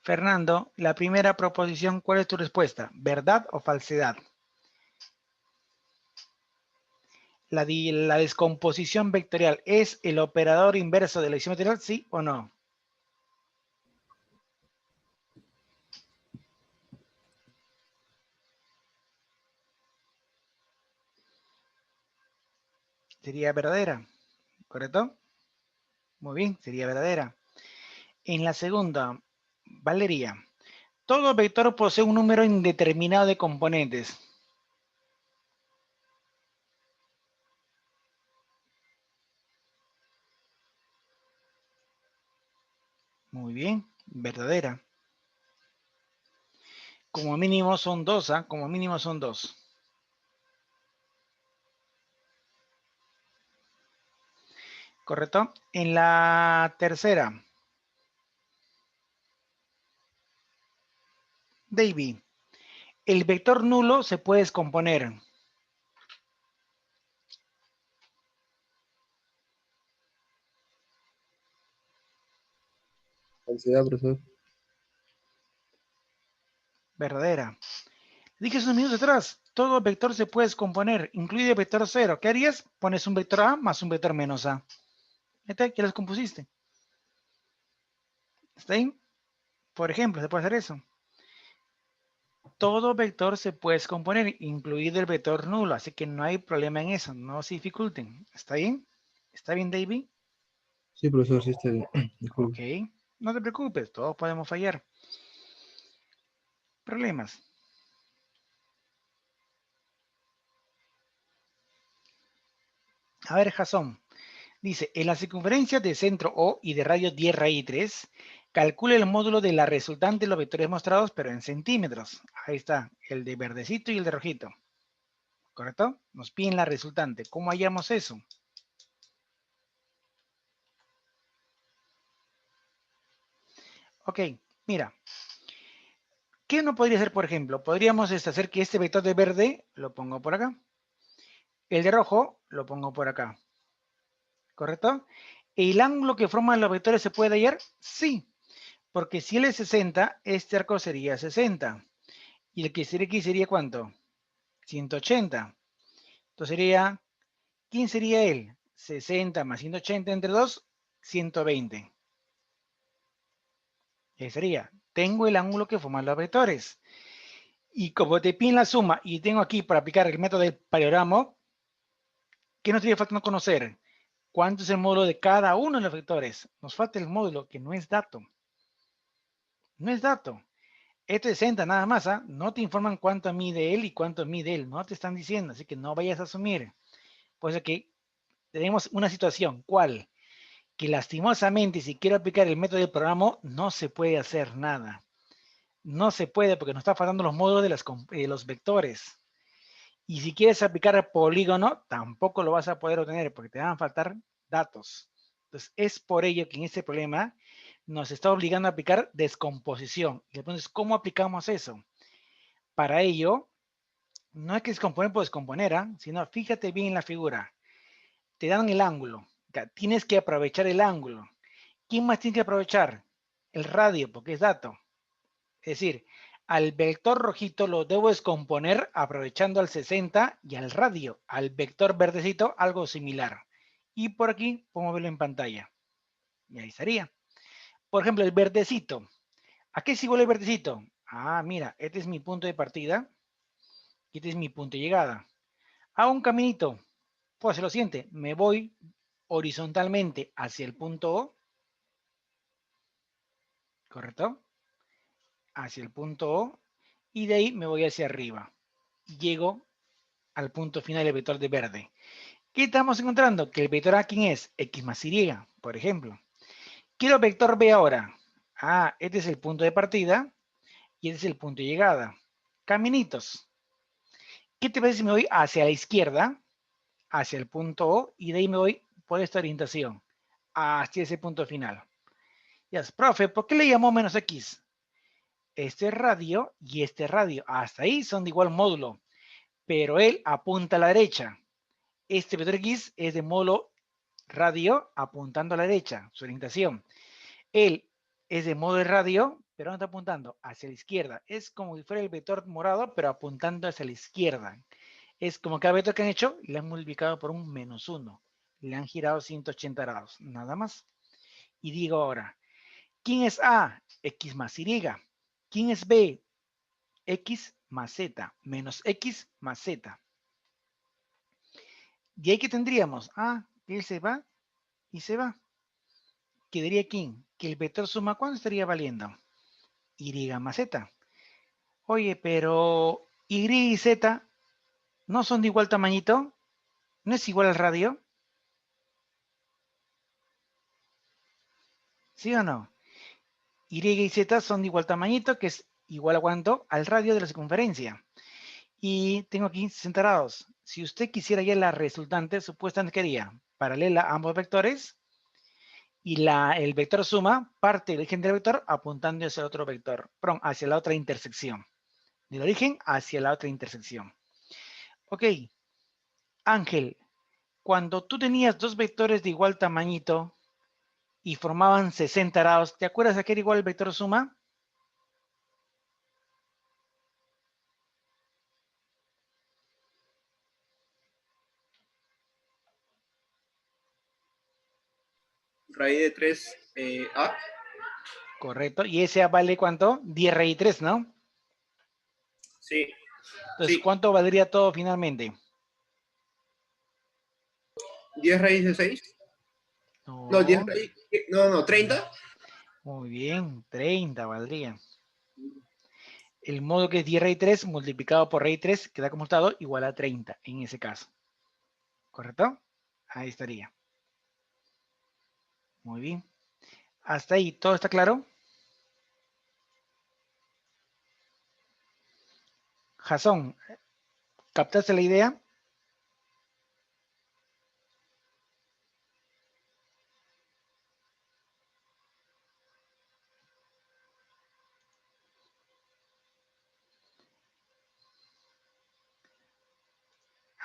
Fernando, la primera proposición, ¿cuál es tu respuesta? ¿Verdad o falsedad? La descomposición vectorial, ¿es el operador inverso de la adición vectorial, sí o no? Sería verdadera, ¿correcto? Muy bien, sería verdadera. En la segunda, Valeria, todo vector posee un número indeterminado de componentes. Muy bien, verdadera. Como mínimo son dos, ¿ah? Como mínimo son dos. ¿Correcto? En la tercera, David, el vector nulo se puede descomponer. Falsedad, profesor. Verdadera. Dije hace unos minutos atrás, todo vector se puede descomponer, incluye el vector cero. ¿Qué harías? Pones un vector A más un vector menos A. ¿Ya los compusiste? ¿Está ahí? Por ejemplo, se puede hacer eso. Todo vector se puede descomponer, incluido el vector nulo, así que no hay problema en eso, no se dificulten. ¿Está bien? ¿Está bien, David? Sí, profesor, sí está bien. Ok, Disculpe. no te preocupes, todos podemos fallar. Problemas. A ver, Jason. Dice, en la circunferencia de centro O y de radio 10 raíz 3, Calcule el módulo de la resultante de los vectores mostrados, pero en centímetros. Ahí está, el de verdecito y el de rojito. ¿Correcto? Nos piden la resultante. ¿Cómo hallamos eso? Ok, mira. ¿Qué uno podría hacer, por ejemplo? Podríamos hacer que este vector de verde lo pongo por acá. El de rojo lo pongo por acá. ¿Correcto? ¿El ángulo que forman los vectores se puede hallar? Sí. Porque si él es 60, este arco sería 60. Y el que sería aquí sería ¿cuánto? 180. Entonces sería, ¿quién sería él? 60 más 180 entre 2, 120. Ese sería, tengo el ángulo que forman los vectores. Y como te piden la suma y tengo aquí para aplicar el método del paralelogramo, ¿qué nos tiene falta conocer? ¿Cuánto es el módulo de cada uno de los vectores? Nos falta el módulo, que no es dato. No es dato. Este es 60 nada más, ¿ah? No te informan cuánto mide él y cuánto mide él. No te están diciendo, así que no vayas a asumir. Por eso que tenemos una situación, ¿cuál? Que lastimosamente, si quiero aplicar el método del programa, no se puede hacer nada. No se puede porque nos está faltando los módulos de los vectores. Y si quieres aplicar el polígono, tampoco lo vas a poder obtener porque te van a faltar datos. Entonces, es por ello que en este problema nos está obligando a aplicar descomposición. Y entonces, ¿cómo aplicamos eso? Para ello, no hay que descomponer por descomponer, sino fíjate bien en la figura. Te dan el ángulo. Tienes que aprovechar el ángulo. ¿Quién más tiene que aprovechar? El radio, porque es dato. Es decir, al vector rojito lo debo descomponer aprovechando al 60 y al radio, al vector verdecito, algo similar. Y por aquí podemos verlo en pantalla. Y ahí estaría. Por ejemplo, el verdecito. ¿A qué es igual el verdecito? Ah, mira, este es mi punto de partida y este es mi punto de llegada. Hago un caminito. Puedo hacer lo siguiente. Me voy horizontalmente hacia el punto O. ¿Correcto? Hacia el punto O. Y de ahí me voy hacia arriba. Llego al punto final del vector de verde. ¿Qué estamos encontrando? Que el vector A, ¿quién es? X más Y, por ejemplo. Quiero vector B ahora. Ah, este es el punto de partida y este es el punto de llegada. Caminitos. ¿Qué te parece si me voy hacia la izquierda, hacia el punto O, y de ahí me voy por esta orientación, hacia ese punto final? Ya, profe, ¿por qué le llamó menos X? Este radio y este radio, hasta ahí son de igual módulo, pero él apunta a la derecha. Este vector X es de módulo radio apuntando a la derecha, su orientación. Él es de módulo radio, pero no está apuntando hacia la izquierda. Es como si fuera el vector morado, pero apuntando hacia la izquierda. Es como cada vector que han hecho, le han multiplicado por un -1. Le han girado 180 grados, nada más. Y digo ahora, ¿quién es A? X más Y. ¿Quién es B? X más Z, menos X más Z. ¿Y ahí qué tendríamos? Ah, él se va y se va. Quedaría quién? Que el vector suma, ¿cuánto estaría valiendo? Y más Z. Oye, pero Y y Z no son de igual tamañito. ¿No es igual al radio? ¿Sí o no? Y y Z son de igual tamañito, que es igual a cuánto? Al radio de la circunferencia. Y tengo aquí 60 grados. Si usted quisiera ya la resultante, supuestamente quería paralela a ambos vectores y el vector suma parte del origen del vector apuntando hacia el otro vector, perdón, hacia la otra intersección. Del origen hacia la otra intersección. Ok, Ángel, cuando tú tenías dos vectores de igual tamañito y formaban 60 grados, ¿te acuerdas a qué era igual el vector suma? Raíz de 3 A. Correcto, y ese vale ¿cuánto? 10 raíz 3, ¿no? Sí. Entonces, Sí. ¿cuánto valdría todo finalmente? 10 raíz de 6. No, 10 No, raíz. No, 30. muy bien, 30 valdría. El modo que es 10 raíz 3 multiplicado por raíz 3 queda como resultado igual a 30 en ese caso. ¿Correcto? Ahí estaría. Muy bien. ¿Hasta ahí todo está claro? Jason, ¿captaste la idea?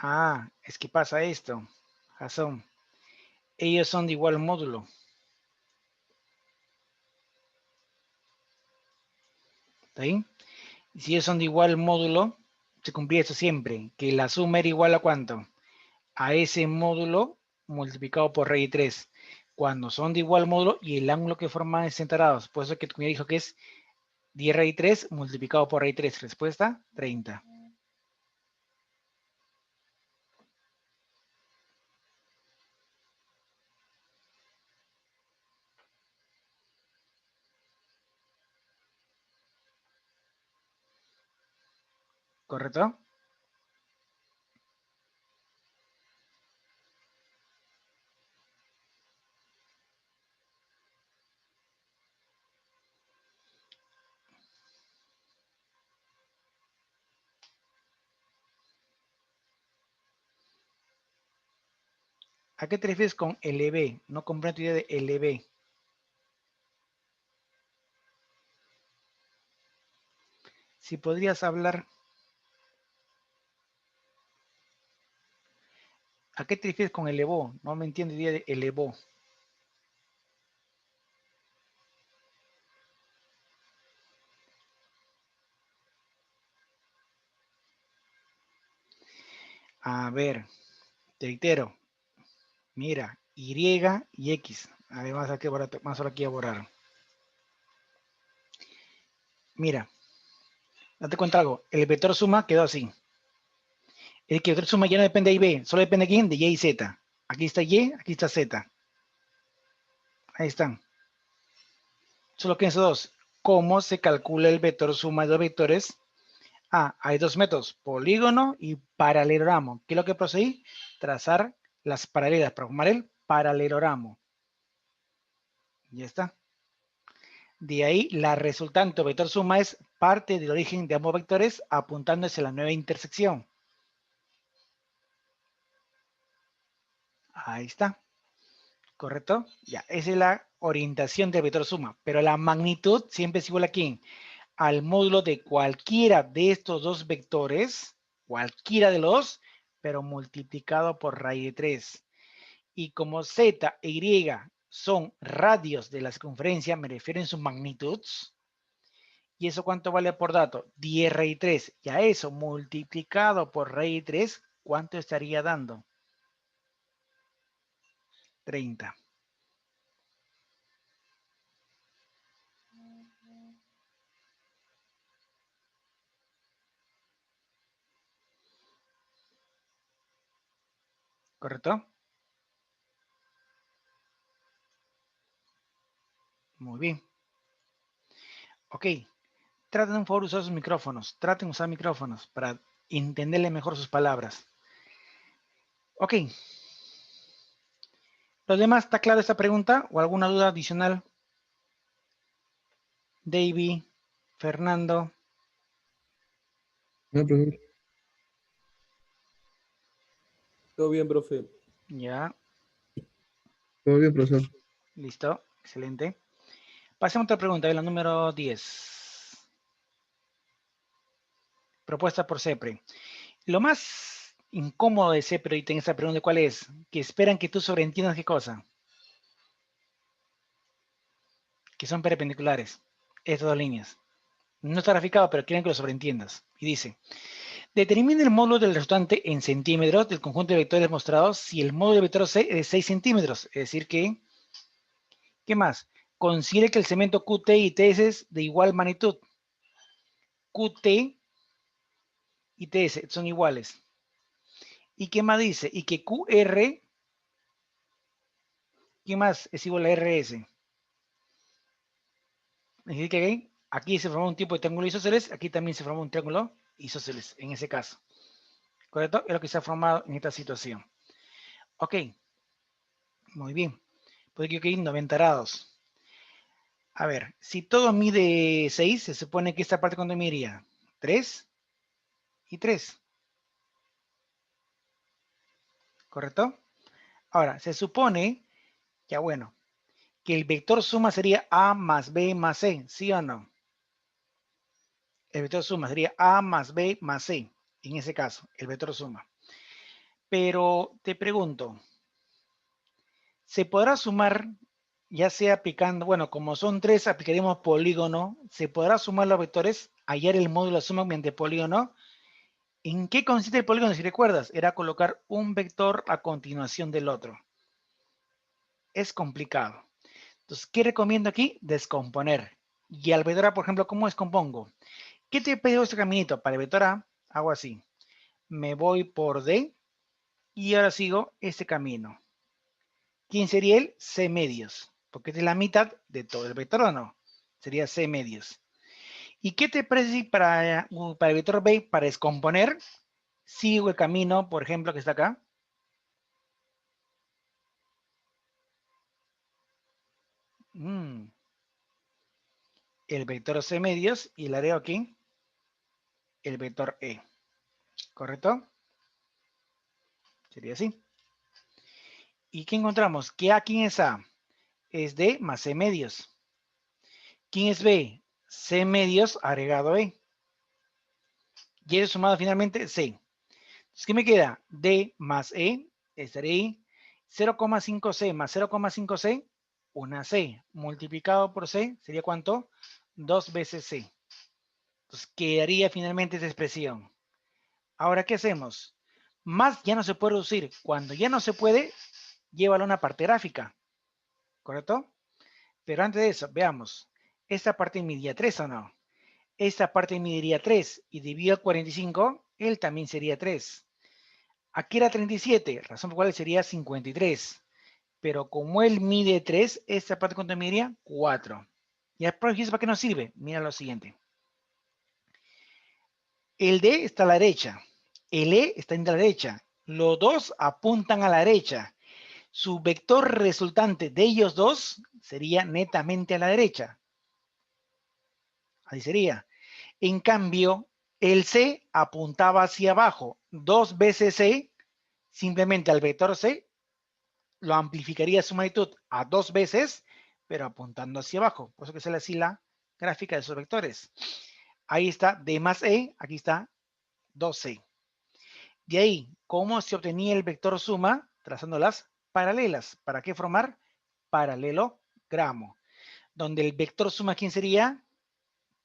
Ah, es que pasa esto, Jason. Ellos son de igual módulo. ¿Está bien? Y si ellos son de igual módulo, se cumplía esto siempre, que la suma era igual a ¿cuánto? A ese módulo multiplicado por raíz de 3. Cuando son de igual módulo y el ángulo que forman es 60 grados. Por eso que tu dijo que es 10 raíz de 3 multiplicado por raíz de 3. Respuesta, 30. ¿Correcto? ¿A qué te refieres con LB? No comprendo tu idea de LB. Si podrías hablar, ¿a qué te refieres con elevó? No me entiendo la idea de elevó. A ver, te reitero. Mira, Y y X. Además, aquí más ahora aquí a borrar. Mira, date cuenta algo. El vector suma quedó así. El que vector suma ya no depende de Y, B, solo depende de quién, de Y y Z. Aquí está Y, aquí está Z. Ahí están. Solo que esos dos. ¿Cómo se calcula el vector suma de dos vectores? Ah, hay dos métodos, polígono y paralelogramo. ¿Qué es lo que procedí? Trazar las paralelas para formar el paralelogramo. Ya está. De ahí la resultante o vector suma es parte del origen de ambos vectores apuntando hacia la nueva intersección. Ahí está. ¿Correcto? Ya, esa es la orientación del vector suma. Pero la magnitud siempre es igual a quién? Al módulo de cualquiera de estos dos vectores, cualquiera de los, pero multiplicado por raíz de 3. Y como Z e Y son radios de la circunferencia, me refiero en su magnitud. ¿Y eso cuánto vale por dato? 10 raíz de 3. Y a eso multiplicado por raíz de 3, ¿cuánto estaría dando? 30. ¿Correcto? Muy bien. Ok. Traten un favor de usar sus micrófonos. Traten de usar micrófonos para entenderle mejor sus palabras. Ok. ¿Los demás está claro esta pregunta o alguna duda adicional? Davey, Fernando. No, profesor. Todo bien, profe. Ya, Todo bien, profesor. listo. Excelente. Pasemos a otra pregunta, la número 10. Propuesta por CEPRE. Lo más incómodo de CEPRE en esta pregunta, ¿cuál es? Que esperan que tú sobreentiendas qué cosa. Que son perpendiculares. Estas dos líneas. No está graficado, pero quieren que lo sobreentiendas. Y dice, determine el módulo del resultante en centímetros del conjunto de vectores mostrados si el módulo de vector C es de 6 centímetros. Es decir que, ¿qué más? Considere que el segmento QT y TS es de igual magnitud. QT y TS son iguales. ¿Y qué más dice? Y que QR, ¿qué más es igual a RS? Es decir que aquí se formó un tipo de triángulo isósceles, aquí también se formó un triángulo isósceles, en ese caso. ¿Correcto? Es lo que se ha formado en esta situación. Ok, muy bien. Pues aquí, ok, 90 grados. A ver, si todo mide 6, se supone que esta parte, ¿cuánto mediría? 3. y 3. ¿Correcto? Ahora, se supone, ya bueno, que el vector suma sería A más B más C, ¿sí o no? El vector suma sería A más B más C, en ese caso, el vector suma. Pero te pregunto, ¿se podrá sumar, ya sea aplicando, bueno, como son 3, aplicaremos polígono, ¿se podrá sumar los vectores, hallar el módulo de suma mediante polígono? ¿En qué consiste el polígono? Si recuerdas, era colocar un vector a continuación del otro. Es complicado. Entonces, ¿qué recomiendo aquí? Descomponer. Y al vector A, por ejemplo, ¿cómo descompongo? ¿Qué te pedido este caminito? Para el vector A, hago así. Me voy por D y ahora sigo este camino. ¿Quién sería él? C medios. Porque es la mitad de todo el vector, ¿o no? Sería C medios. ¿Y qué te parece si para el vector B, para descomponer, sigo el camino, por ejemplo, que está acá? El vector C medios y le haré aquí el vector E. ¿Correcto? Sería así. ¿Y qué encontramos? Que A, ¿quién es A? Es D más C medios. ¿Quién es B? C medios agregado E. Y eso sumado finalmente C. Entonces, ¿qué me queda? D más E, estaré ahí. 0,5C más 0,5C, una C. Multiplicado por C, ¿sería cuánto? 2 veces C. Entonces, quedaría finalmente esa expresión. Ahora, ¿qué hacemos? Más ya no se puede reducir. Cuando ya no se puede, llévalo a una parte gráfica. ¿Correcto? Pero antes de eso, veamos. ¿Esta parte mediría 3 o no? Esta parte mediría 3 y dividido a 45, él también sería 3. Aquí era 37, razón por la cual sería 53. Pero como él mide 3, esta parte cuánto mediría 4. ¿Y el próximo para qué nos sirve? Mira lo siguiente. El D está a la derecha. El E está en la derecha. Los dos apuntan a la derecha. Su vector resultante de ellos dos sería netamente a la derecha. Así sería. En cambio, el C apuntaba hacia abajo. 2 veces C, simplemente al vector C, lo amplificaría su magnitud a 2 veces, pero apuntando hacia abajo. Por eso que sale así la gráfica de esos vectores. Ahí está D más E, aquí está 2C. De ahí, ¿cómo se obtenía el vector suma? Trazando las paralelas. ¿Para qué formar? Paralelogramo. Donde el vector suma, ¿quién sería?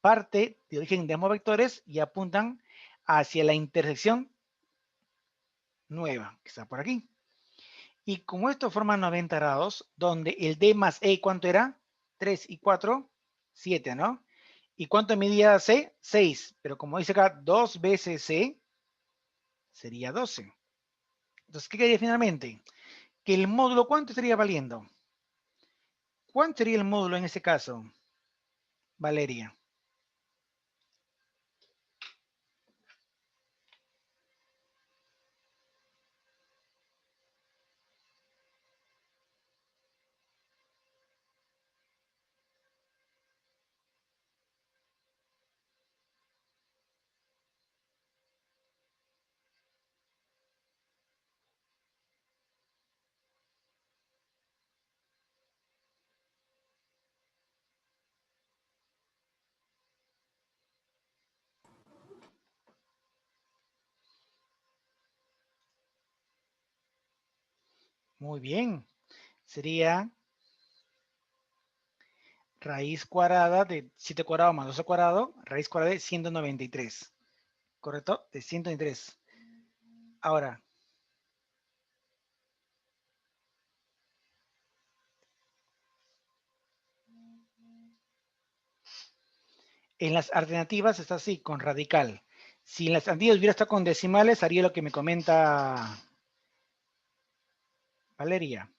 Parte de origen de ambos vectores y apuntan hacia la intersección nueva, que está por aquí. Y como esto forma 90 grados, donde el D más E, ¿cuánto era? 3 y 4, 7, ¿no? ¿Y cuánto medía C? 6. Pero como dice acá, 2 veces C sería 12. Entonces, ¿qué quedaría finalmente? Que el módulo, ¿cuánto estaría valiendo? ¿Cuánto sería el módulo en este caso, Valeria? Muy bien. Sería raíz cuadrada de 7 cuadrado más 12 cuadrado, raíz cuadrada de 193. ¿Correcto? De 193. Ahora, en las alternativas está así, con radical. Si en las alternativas hubiera estado con decimales, haría lo que me comenta Valeria.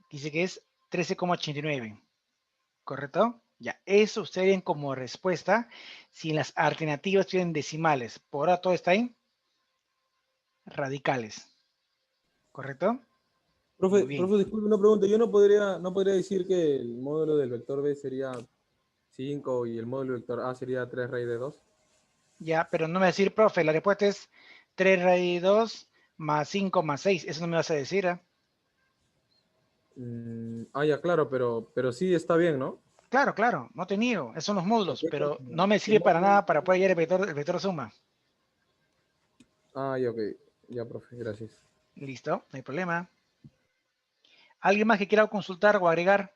Dice que es 13,89. ¿Correcto? Ya, eso ustedes ven como respuesta si en las alternativas tienen decimales. Por ahora todo está en radicales. ¿Correcto? Muy bien. Profe, disculpe una pregunta. Yo no podría decir que el módulo del vector B sería 5 y el módulo del vector A sería 3 raíz de 2. Ya, pero no me va a decir, profe, la respuesta es 3 raíz de 2 más 5 más 6. Eso no me vas a decir, ¿ah? Ya, claro, pero sí está bien, ¿no? Claro, claro, no te niego. Esos son los módulos, Porque es pero como- no me sirve para nada para poder hallar el vector suma. Ya, ok. Ya, profe, gracias. Listo, no hay problema. ¿Alguien más que quiera consultar o agregar?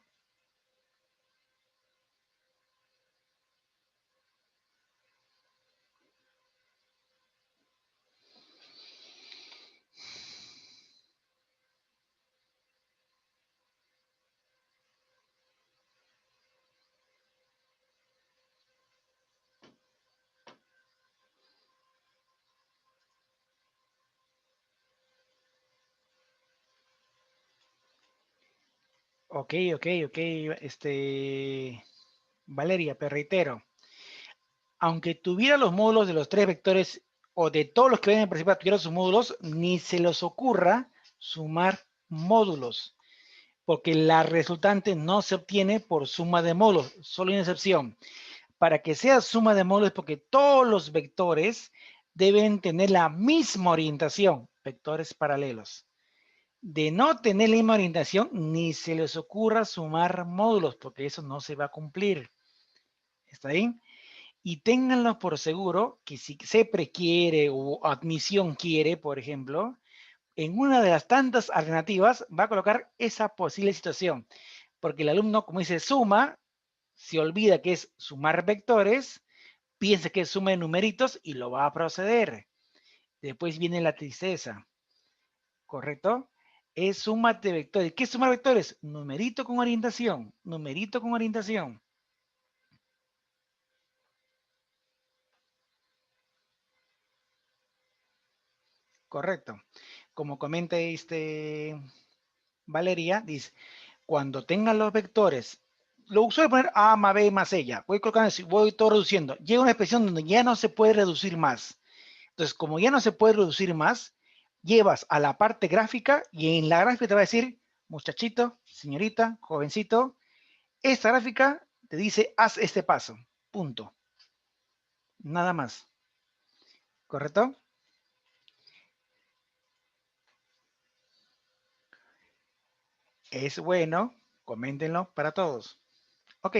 Ok, Valeria, pero reitero, aunque tuviera los módulos de los 3 vectores o de todos los que ven en principio tuviera sus módulos, ni se les ocurra sumar módulos, porque la resultante no se obtiene por suma de módulos, solo hay una excepción. Para que sea suma de módulos, porque todos los vectores deben tener la misma orientación, vectores paralelos. De no tener la misma orientación, ni se les ocurra sumar módulos, porque eso no se va a cumplir. ¿Está bien? Y ténganlo por seguro que si CEPRE quiere o admisión quiere, por ejemplo, en una de las tantas alternativas va a colocar esa posible situación. Porque el alumno, como dice suma, se olvida que es sumar vectores, piensa que es suma de numeritos y lo va a proceder. Después viene la tristeza. ¿Correcto? Es suma de vectores. ¿Qué es sumar vectores? Numerito con orientación. Numerito con orientación. Correcto. Como comenta Valeria, dice, cuando tengan los vectores, lo usual es poner A más B más ella. Voy colocando así, voy todo reduciendo. Llega una expresión donde ya no se puede reducir más. Entonces, como ya no se puede reducir más, llevas a la parte gráfica y en la gráfica te va a decir, muchachito, señorita, jovencito, esta gráfica te dice, haz este paso. Punto. Nada más. ¿Correcto? Es bueno. Coméntenlo para todos. Ok.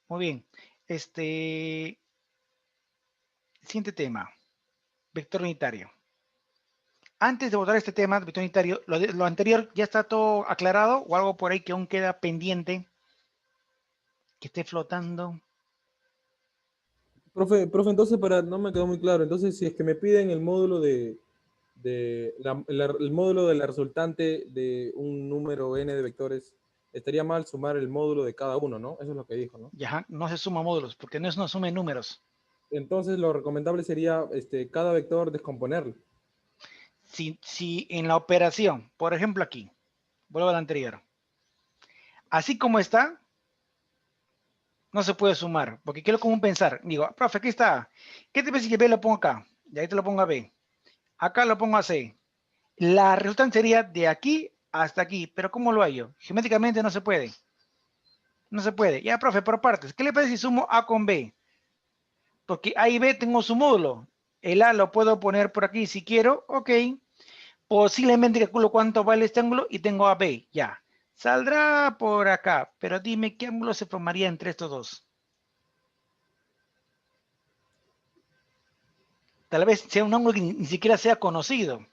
Muy bien. Siguiente tema. Vector unitario. Antes de abordar este tema, vector unitario, lo anterior ya está todo aclarado o algo por ahí que aún queda pendiente, que esté flotando. Profe, entonces no me quedó muy claro. Entonces, si es que me piden el módulo el módulo de la resultante de un número n de vectores, estaría mal sumar el módulo de cada uno, ¿no? Eso es lo que dijo, ¿no? Ya, no se suma módulos, porque no es una suma de números. Entonces, lo recomendable sería cada vector descomponerlo. Si en la operación, por ejemplo aquí, vuelvo a la anterior, así como está, no se puede sumar, porque quiero como pensar, digo, profe, aquí está, ¿qué te parece que B lo pongo acá? Y ahí te lo pongo a B, acá lo pongo a C. La resultante sería de aquí hasta aquí, pero ¿cómo lo hallo? Geométricamente no se puede. No se puede. Ya, profe, por partes. ¿Qué le parece si sumo A con B? Porque A y B tengo su módulo. El A lo puedo poner por aquí si quiero, ok. Posiblemente calculo cuánto vale este ángulo y tengo a B, ya. Saldrá por acá, pero dime qué ángulo se formaría entre estos dos. Tal vez sea un ángulo que ni siquiera sea conocido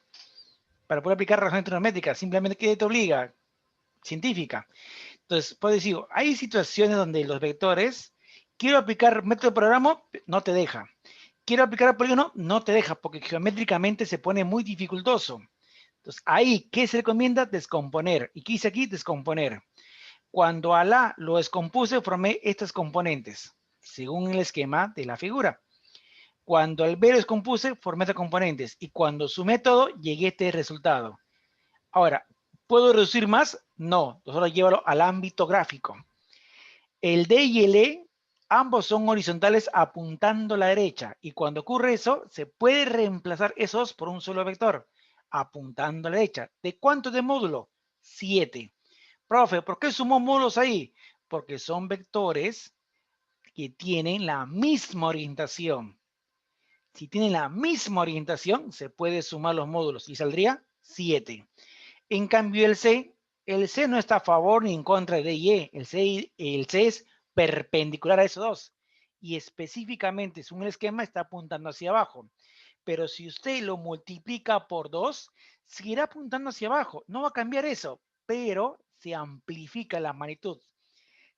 para poder aplicar razón trigonométrica, simplemente que te obliga, científica. Entonces, puedo decir, hay situaciones donde los vectores, quiero aplicar método de programa, no te deja. Quiero aplicar polígono, no te deja, porque geométricamente se pone muy dificultoso. Entonces, ahí, ¿qué se recomienda? Descomponer. ¿Y qué hice aquí? Descomponer. Cuando a la lo descompuse, formé estas componentes, según el esquema de la figura. Cuando al B lo descompuse, formé estas componentes. Y cuando sumé todo, llegué a este resultado. Ahora, ¿puedo reducir más? No, solo llévalo al ámbito gráfico. El D y el E, ambos son horizontales apuntando a la derecha. Y cuando ocurre eso, se puede reemplazar esos por un solo vector. apuntando a la derecha. ¿De cuánto de módulo? 7. Profe, ¿por qué sumó módulos ahí? Porque son vectores que tienen la misma orientación. Si tienen la misma orientación, se puede sumar los módulos y saldría 7. En cambio, el C no está a favor ni en contra de Y. El C es perpendicular a esos dos. Y específicamente, según el esquema, está apuntando hacia abajo. Pero si usted lo multiplica por 2, seguirá apuntando hacia abajo. No va a cambiar eso, pero se amplifica la magnitud.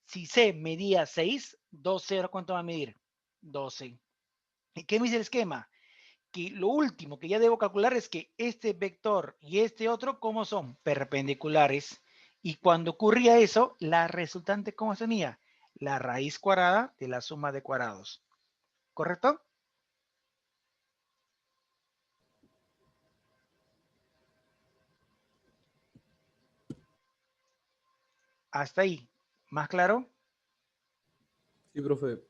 Si C medía 6, 12, ¿ahora cuánto va a medir? 12. ¿Y qué me dice el esquema? Que lo último que ya debo calcular es que este vector y este otro, ¿cómo son? Perpendiculares. Y cuando ocurría eso, la resultante, ¿cómo se tenía? La raíz cuadrada de la suma de cuadrados. ¿Correcto? Hasta ahí. ¿Más claro? Sí, profe.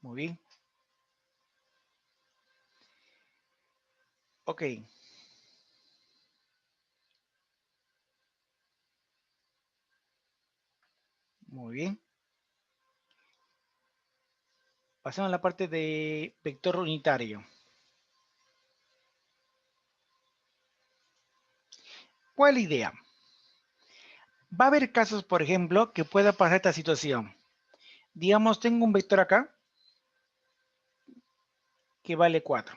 Muy bien. Ok. Muy bien. Pasemos a la parte de vector unitario. ¿Cuál es la idea? Va a haber casos, por ejemplo, que pueda pasar esta situación. Digamos, tengo un vector acá que vale 4.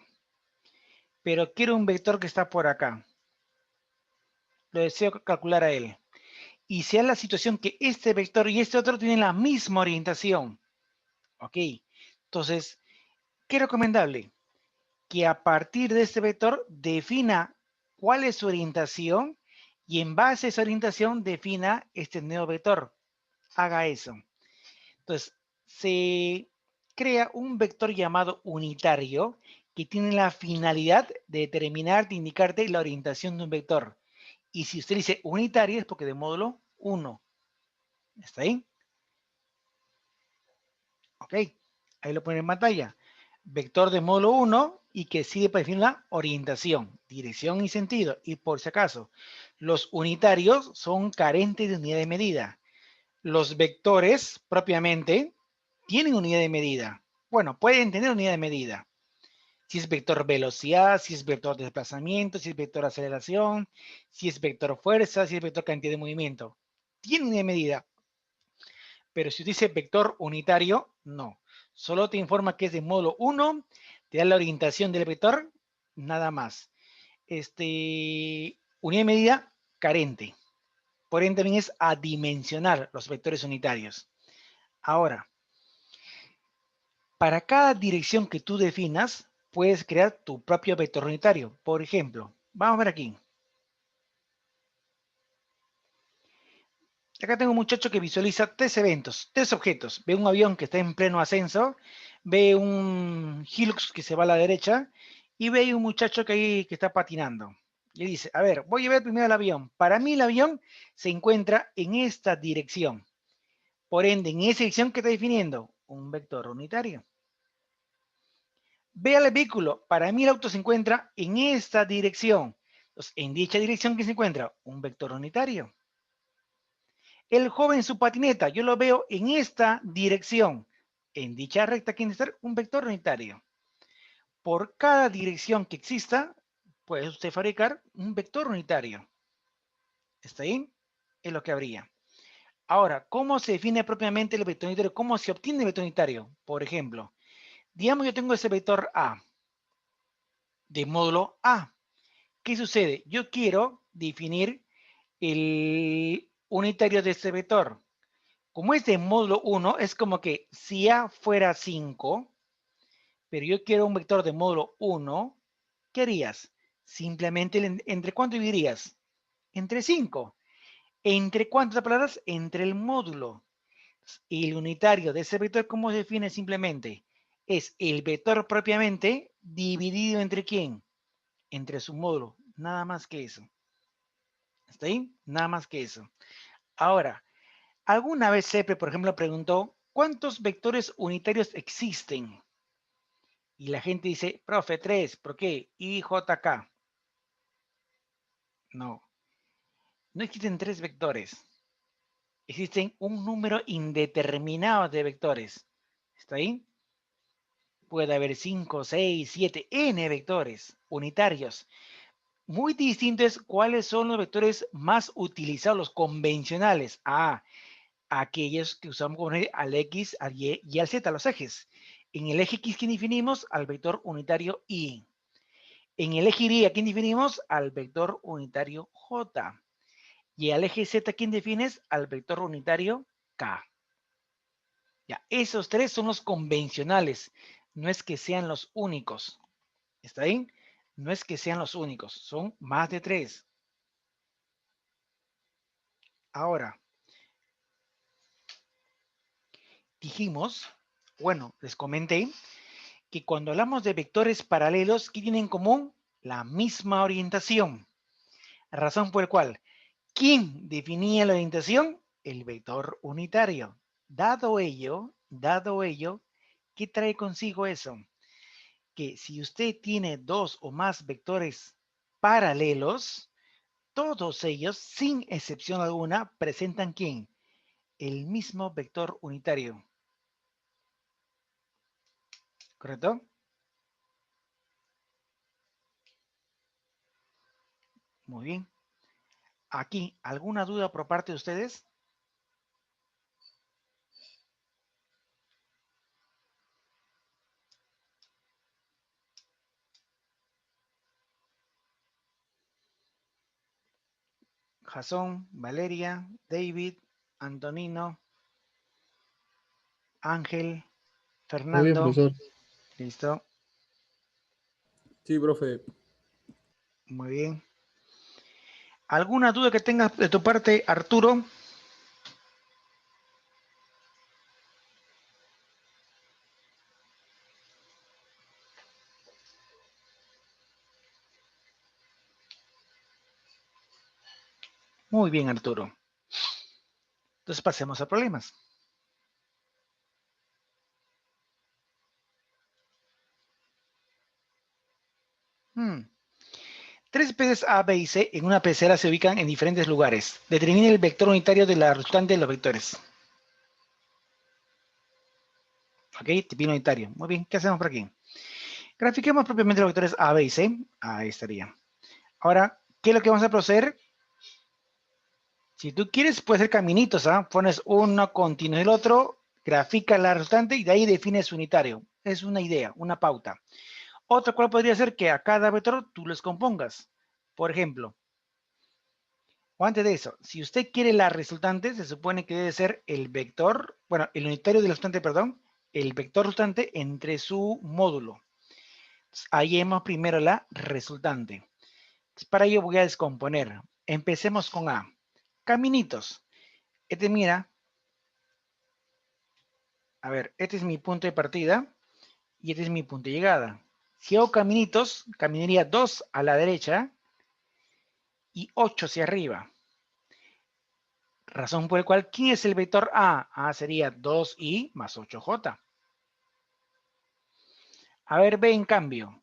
Pero quiero un vector que está por acá. Lo deseo calcular a él. Y sea la situación que este vector y este otro tienen la misma orientación. ¿Ok? Entonces, ¿qué es recomendable? Que a partir de este vector defina cuál es su orientación y en base a esa orientación defina este nuevo vector. Haga eso. Entonces, se crea un vector llamado unitario que tiene la finalidad de determinar, de indicarte la orientación de un vector. Y si usted dice unitario es porque de módulo 1. ¿Está ahí? Ok. Ahí lo ponen en pantalla. Vector de módulo 1 y que sirve para definir la orientación, dirección y sentido. Y por si acaso, los unitarios son carentes de unidad de medida. Los vectores propiamente tienen unidad de medida. Bueno, pueden tener unidad de medida. Si es vector velocidad, si es vector desplazamiento, si es vector aceleración, si es vector fuerza, si es vector cantidad de movimiento. Tiene unidad de medida. Pero si dice vector unitario, no. Solo te informa que es de módulo 1, te da la orientación del vector, nada más. Unidad de medida carente. Por ende también es adimensionar los vectores unitarios. Ahora, para cada dirección que tú definas, puedes crear tu propio vector unitario. Por ejemplo, vamos a ver aquí. Acá tengo un muchacho que visualiza 3 eventos, 3 objetos. Ve un avión que está en pleno ascenso, ve un Hilux que se va a la derecha y ve un muchacho que está patinando. Le dice, a ver, voy a ver primero el avión. Para mí el avión se encuentra en esta dirección. Por ende, en esa dirección que está definiendo, un vector unitario. Ve al vehículo. Para mí el auto se encuentra en esta dirección. Entonces, en dicha dirección que se encuentra, un vector unitario. El joven en su patineta, yo lo veo en esta dirección. En dicha recta tiene que estar un vector unitario. Por cada dirección que exista, puede usted fabricar un vector unitario. ¿Está ahí? Es lo que habría. Ahora, ¿cómo se define propiamente el vector unitario? ¿Cómo se obtiene el vector unitario? Por ejemplo, digamos yo tengo ese vector A de módulo A. ¿Qué sucede? Yo quiero definir el unitario de este vector. Como es de módulo 1, es como que si A fuera 5, pero yo quiero un vector de módulo 1, ¿qué harías? Simplemente, ¿entre cuánto dividirías? Entre 5. ¿Entre cuántas palabras? Entre el módulo. Y el unitario de ese vector, ¿cómo se define simplemente? Es el vector propiamente dividido entre ¿quién? Entre su módulo. Nada más que eso. ¿Está ahí? Nada más que eso. Ahora, alguna vez CEPRE, por ejemplo, preguntó, ¿cuántos vectores unitarios existen? Y la gente dice, profe, 3, ¿por qué? IJK. No, no existen 3 vectores. Existen un número indeterminado de vectores. ¿Está ahí? Puede haber 5, 6, 7, n vectores unitarios. Muy distinto es cuáles son los vectores más utilizados, los convencionales. Aquellos que usamos como al X, al Y y al Z, los ejes. En el eje X, ¿quién definimos? Al vector unitario Y. En el eje Y, ¿quién definimos? Al vector unitario J. Y al eje Z, ¿quién defines? Al vector unitario K. Ya, esos 3 son los convencionales. No es que sean los únicos. ¿Está bien? No es que sean los únicos. Son más de 3. Ahora, dijimos, bueno, les comenté que cuando hablamos de vectores paralelos, ¿qué tienen en común? La misma orientación. Razón por la cual, ¿quién definía la orientación? El vector unitario. Dado ello, ¿qué trae consigo eso? Que si usted tiene 2 o más vectores paralelos, todos ellos, sin excepción alguna, presentan ¿quién? El mismo vector unitario. ¿Correcto? Muy bien. Aquí, ¿alguna duda por parte de ustedes? Jasón, Valeria, David, Antonino, Ángel, Todo bien, Fernando. profesor. Listo. Sí, profe. Muy bien. ¿Alguna duda que tengas de tu parte, Arturo? Muy bien, Arturo. Entonces pasemos a problemas. Tres peces A, B y C en una pecera se ubican en diferentes lugares. Determine el vector unitario de la resultante de los vectores. ¿Ok? Tipo unitario. Muy bien, ¿qué hacemos por aquí? Grafiquemos propiamente los vectores A, B y C. Ahí estaría. Ahora, ¿qué es lo que vamos a proceder? Si tú quieres, puedes hacer caminitos, ¿ah? Pones uno continuo del otro, grafica la resultante y de ahí defines unitario. Es una idea, una pauta. Otra cual podría ser que a cada vector tú les compongas. Por ejemplo, o antes de eso, si usted quiere la resultante, se supone que debe ser el vector, bueno, el unitario de la resultante, perdón, el vector resultante entre su módulo. Entonces, ahí hemos primero la resultante. Entonces, para ello voy a descomponer. Empecemos con A. Caminitos. Mira, a ver, este es mi punto de partida y este es mi punto de llegada. Si hago caminitos, caminaría 2 a la derecha y 8 hacia arriba. Razón por la cual, ¿quién es el vector A? A sería 2i más 8j. A ver, B en cambio.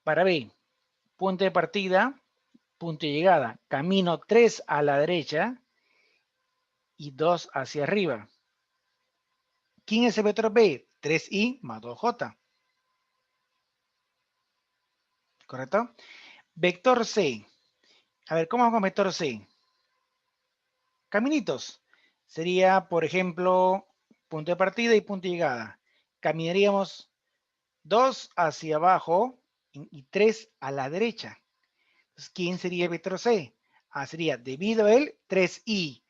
Para B, punto de partida, punto de llegada. Camino 3 a la derecha y 2 hacia arriba. ¿Quién es el vector B? 3i más 2j. ¿Correcto? Vector C. A ver, ¿cómo hago con vector C? Caminitos. Sería, por ejemplo, punto de partida y punto de llegada. Caminaríamos 2 hacia abajo y 3 a la derecha. Entonces, ¿quién sería el vector C? Sería debido a él 3i,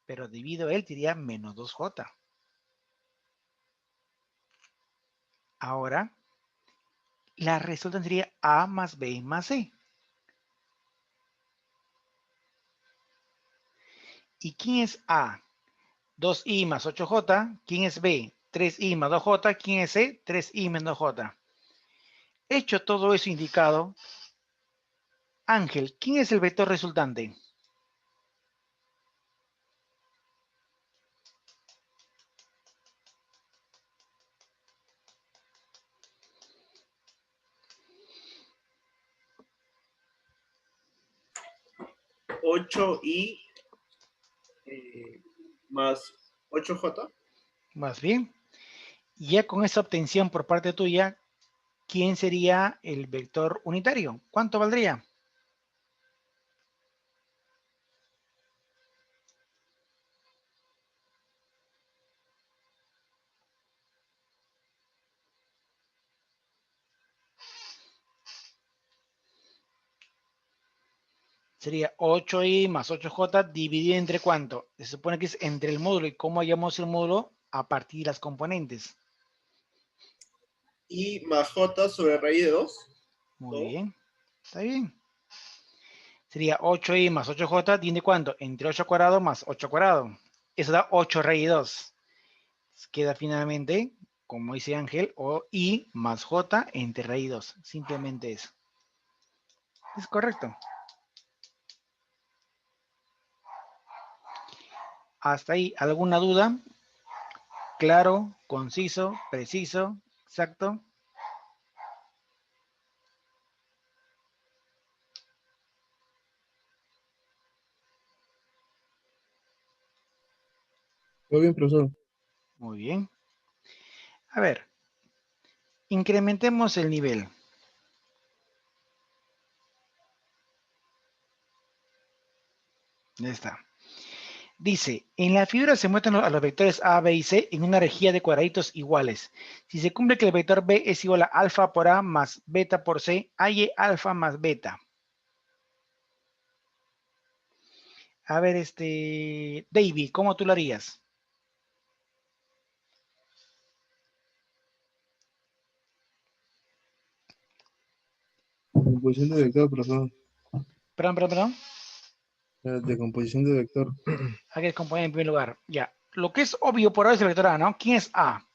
pero debido a él diría menos 2j. Ahora, la resultante sería A más B más C. ¿Y quién es A? 2i más 8j. ¿Quién es B? 3i más 2j. ¿Quién es C? 3i menos 2j. Hecho todo eso indicado, Ángel, ¿quién es el vector resultante? 8i más 8j. Más bien. Ya con esa obtención por parte tuya, ¿quién sería el vector unitario? ¿Cuánto valdría? Sería 8i más 8j dividido entre ¿cuánto? Se supone que es entre el módulo. ¿Y cómo hallamos el módulo? A partir de las componentes. I más j sobre raíz de 2. Muy bien. Está bien. Sería 8i más 8j tiene ¿cuánto? Entre 8 cuadrado más 8 cuadrado. Eso da 8 raíz de 2. Queda finalmente, como dice Ángel, o i más j entre raíz de 2. Simplemente eso. Es correcto. Hasta ahí, ¿alguna duda? Claro, conciso, preciso, exacto. Todo bien, profesor. Muy bien. A ver, incrementemos el nivel. Ya está. Dice, en la figura se muestran a los vectores A, B y C en una rejilla de cuadraditos iguales. Si se cumple que el vector B es igual a alfa por A más beta por C, hay alfa más beta. A ver, David, ¿cómo tú lo harías? Composición de vector, profesor. Perdón. De composición de vector. Hay que descomponer en primer lugar. Ya. Lo que es obvio por ahora es el vector A, ¿no? ¿Quién es A?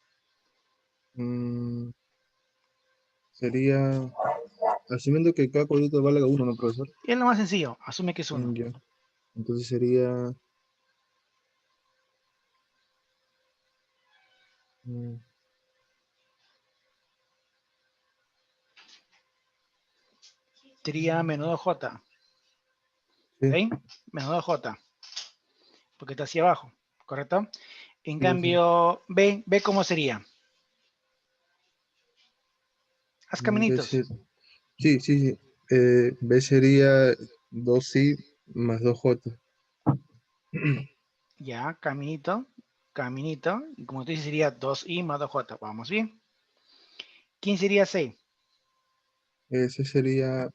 Sería, asumiendo que cada cuadrito valga 1, ¿no, profesor? Es lo más sencillo. Asume que es 1. Ya. Entonces sería... Sería menos 2J. sí, ¿Ok? Menos 2J. Porque está hacia abajo. ¿Correcto? En sí, cambio, B ¿cómo sería? Haz B caminitos. sí. B sería 2i más 2j. Ya, caminito. Y como tú dices, sería 2i más 2j. Vamos bien. ¿Quién sería C? Ese sería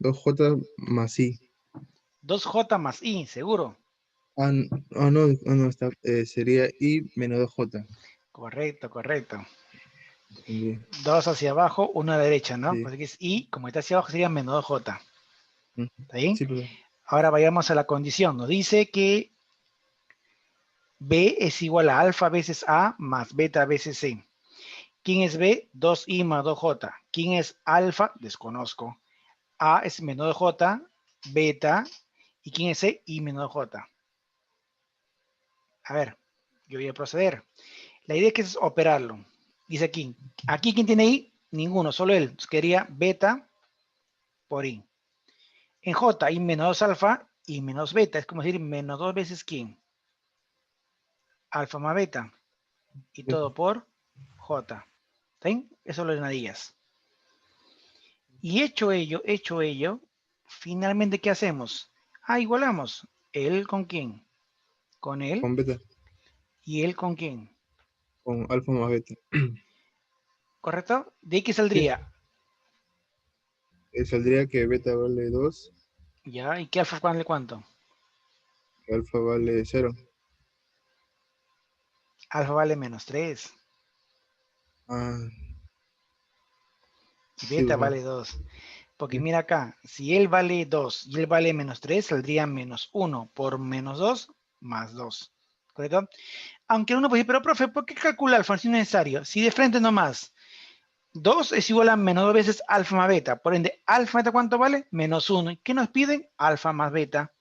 2j más i. 2j más i, seguro. No, está, sería i menos 2j. Correcto. Entendí. 2 hacia abajo, 1 a la derecha, ¿no? Sí. Así que es i, como está hacia abajo, sería menos 2j. ¿Está bien? Sí, profesor. Ahora vayamos a la condición. Nos dice que B es igual a alfa veces A más beta veces C. ¿Quién es B? 2i más 2j. ¿Quién es alfa? Desconozco. A es menos 2j, beta. ¿Y quién es C? I menos 2j. A ver, yo voy a proceder. La idea es que es operarlo. Dice aquí. Aquí, ¿quién tiene I? Ninguno, solo él. Quería beta por I. En J, I menos 2 alfa y menos beta. Es como decir menos 2 veces ¿quién? Alfa más beta. Y todo por J. ¿Sí? Eso lo llenarías. Y hecho ello, finalmente, ¿qué hacemos? Igualamos. ¿Él con quién? Con él. Con beta, ¿Y él con quién? con alfa más beta. ¿Correcto? ¿De ahí qué Sí. saldría? Saldría que beta vale 2, ¿Ya? ¿Y qué alfa vale cuánto? que alfa vale 0. Alfa vale menos 3. Ah, Y sí, beta profesor. vale 2. Porque Sí. mira acá, si él vale 2 y él vale menos 3, saldría menos 1 por menos 2 más 2. ¿Correcto? Aunque uno puede decir, pero profe, ¿por qué calcula alfa si no es necesario? Si de frente nomás, 2 es igual a menos 2 veces alfa más beta. Por ende, alfa beta ¿cuánto vale? Menos 1. ¿Y qué nos piden? Alfa más beta.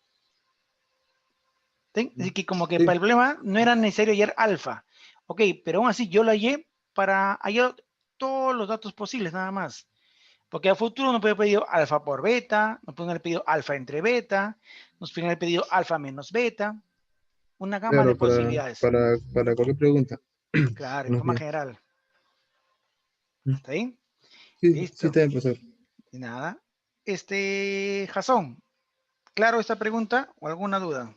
¿Sí? Así que como que Sí, para el problema no era necesario hallar alfa. Ok, pero aún así yo lo hallé para hallar todos los datos posibles nada más. Porque a futuro nos puede haber pedido alfa por beta, nos pueden haber pedido alfa entre beta, nos pueden haber pedido alfa menos beta, una gama de Claro, posibilidades. para cualquier pregunta. Claro, en Buenos forma días. general. Mm. ¿Está bien? Sí, sí, Listo. está bien, profesor. De nada. Jason, ¿claro esta pregunta o alguna duda?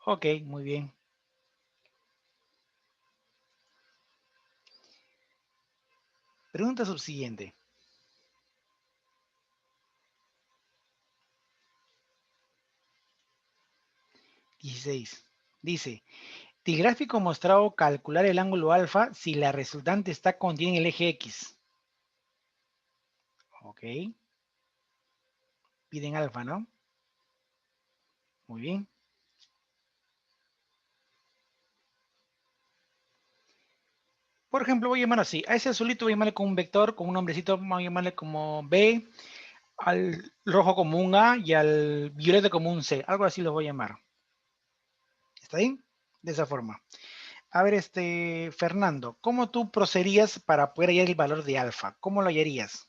Ok, muy bien. Pregunta subsiguiente. Dieciséis. Dice, el gráfico mostrado calcular el ángulo alfa si la resultante está contiene en el eje X. Ok. Piden alfa, ¿no? Muy bien. Por ejemplo, voy a llamar así. A ese azulito voy a llamarle con un vector, con un nombrecito, voy a llamarle como B, al rojo como un A y al violeta como un C. Algo así lo voy a llamar. ¿Está bien? De esa forma. A ver, Fernando, ¿cómo tú procederías para poder hallar el valor de alfa? ¿Cómo lo hallarías?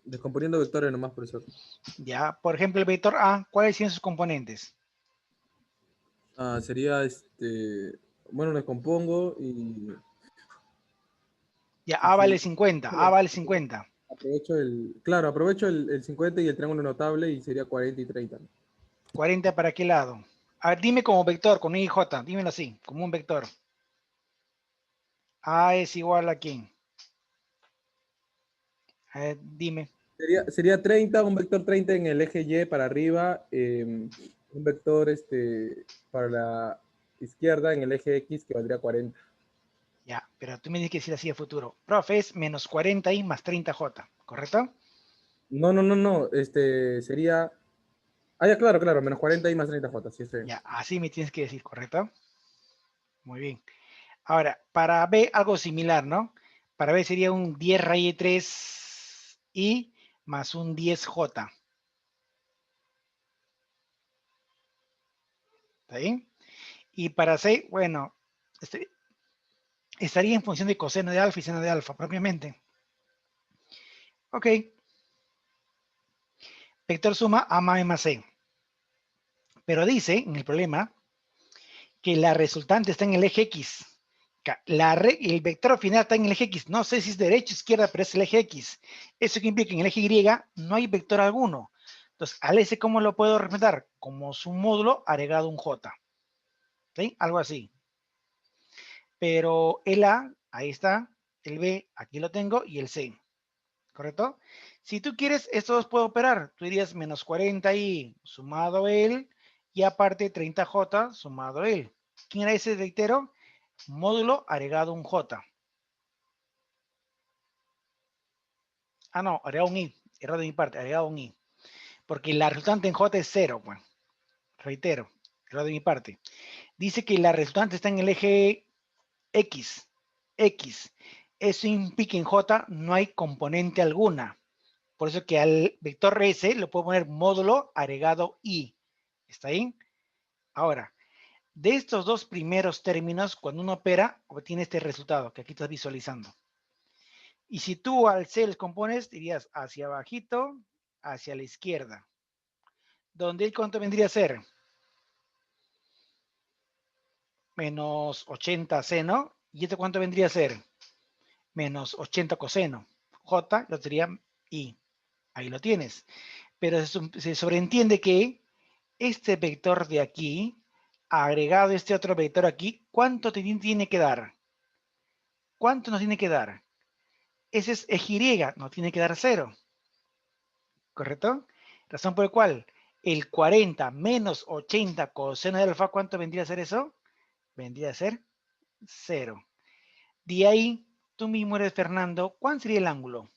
Descomponiendo vectores nomás, profesor. Ya, por ejemplo, el vector A, ¿cuáles son sus componentes? Sería bueno, les compongo Ya, y A vale si 50, A vale 50. aprovecho el 50 y el triángulo notable y sería 40 y 30. 40 para qué lado. A ver, dime como vector, con I y J, dímelo así, como un vector. A es igual a quién. A ver, dime. Sería 30, un vector 30 en el eje Y para arriba, un vector para la izquierda en el eje X que valdría 40. Ya, pero tú me tienes que decir así de futuro. Profe, es menos 40i más 30j, ¿correcto? No, no, no, no, sería... ya, claro, claro, menos 40 y más 30 J, sí, sí. Ya, así me tienes que decir, ¿correcto? Muy bien. Ahora, para B, algo similar, ¿no? Para B sería un 10 raíz de 3i más un 10j. ¿Está bien? Y para C, bueno, estaría en función de coseno de alfa y seno de alfa, propiamente. Ok. Vector suma A más C. Pero dice, en el problema, que la resultante está en el eje X. El vector final está en el eje X. No sé si es derecha o izquierda, pero es el eje X. Eso que implica que en el eje Y no hay vector alguno. Entonces, al S, ¿cómo lo puedo representar? Como su módulo agregado un J. ¿Sí? Algo así. Pero el A, ahí está. El B, aquí lo tengo. Y el C. ¿Correcto? Si tú quieres, estos dos puedo operar. Tú dirías menos 40i sumado él y aparte 30j sumado él. ¿Quién era ese, reitero? Módulo agregado un j. No, agregado un i. Error de mi parte, agregado un i. Porque la resultante en j es 0, pues. Reitero, error de mi parte. Dice que la resultante está en el eje x. X. Eso implica en j no hay componente alguna. Por eso que al vector S lo puedo poner módulo agregado I. ¿Está ahí? Ahora, de estos dos primeros términos, cuando uno opera, obtiene este resultado que aquí estás visualizando. Y si tú al C los compones, dirías hacia abajito, hacia la izquierda. ¿Donde cuánto vendría a ser? Menos 80 seno. ¿Y este cuánto vendría a ser? Menos 80 coseno. J lo sería I. Ahí lo tienes. Pero se sobreentiende que este vector de aquí, agregado este otro vector aquí, ¿cuánto te tiene que dar? ¿Cuánto nos tiene que dar? Ese es eje Y, nos tiene que dar 0. ¿Correcto? Razón por la cual el 40 menos 80 coseno de alfa, ¿cuánto vendría a ser eso? Vendría a ser 0. De ahí, tú mismo eres Fernando, ¿cuál sería el ángulo?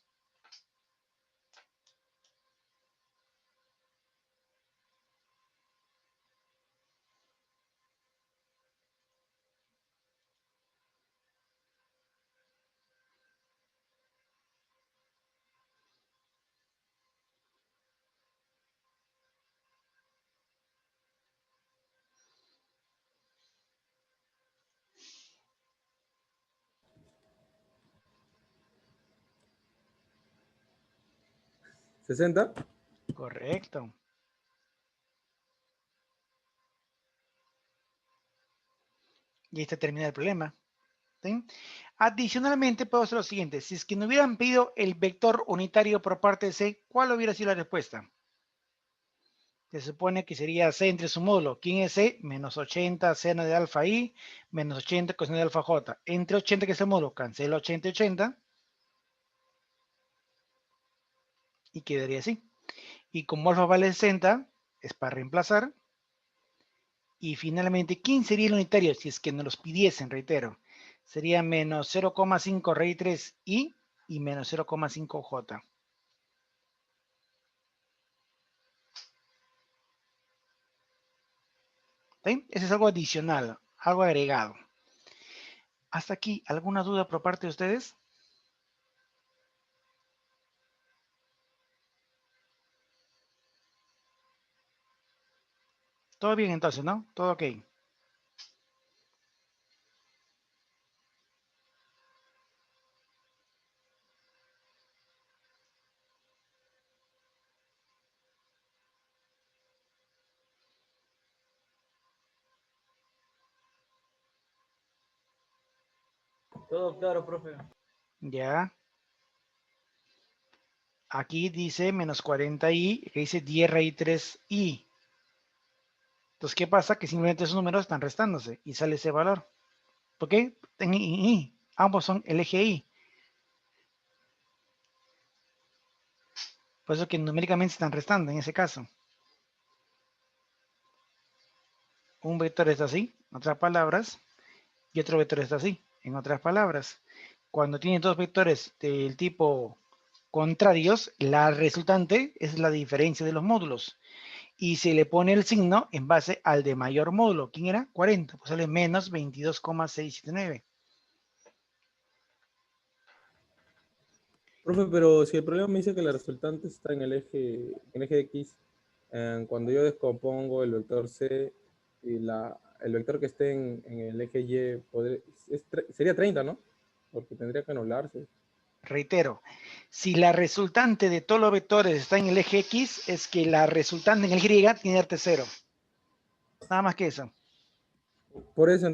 60. Correcto. Y este termina el problema. ¿Sí? Adicionalmente, puedo hacer lo siguiente. Si es que no hubieran pedido el vector unitario por parte de C, ¿cuál hubiera sido la respuesta? Se supone que sería C entre su módulo. ¿Quién es C? Menos 80 seno de alfa I, menos 80 coseno de alfa J. Entre 80, que es el módulo, cancelo 80 y 80. Y quedaría así. Y como alfa vale 60, es para reemplazar. Y finalmente, ¿quién sería el unitario? Si es que nos los pidiesen, reitero. Sería menos 0,5 raíz 3 I y menos 0,5 J. ¿Sí? Ese es algo adicional, algo agregado. ¿Hasta aquí alguna duda por parte de ustedes? Todo bien entonces, ¿no? Todo ok. Todo claro, profe. Ya. Aquí dice menos 40i, que dice 10 raíz 3i. Entonces, ¿qué pasa? Que simplemente esos números están restándose y sale ese valor. ¿Por qué? En I. Ambos son el eje I. Por eso que numéricamente se están restando en ese caso. Un vector está así, en otras palabras, y otro vector está así, en otras palabras. Cuando tienen dos vectores del tipo contrarios, la resultante es la diferencia de los módulos. Y se le pone el signo en base al de mayor módulo. ¿Quién era? 40. Pues sale menos 22,679. Profe, pero si el problema me dice que la resultante está en el eje X, cuando yo descompongo el vector C y el vector que esté en el eje Y, sería 30, ¿no? Porque tendría que anularse. Reitero, si la resultante de todos los vectores está en el eje X, es que la resultante en el Y tiene que darte 0. Nada más que eso. Por eso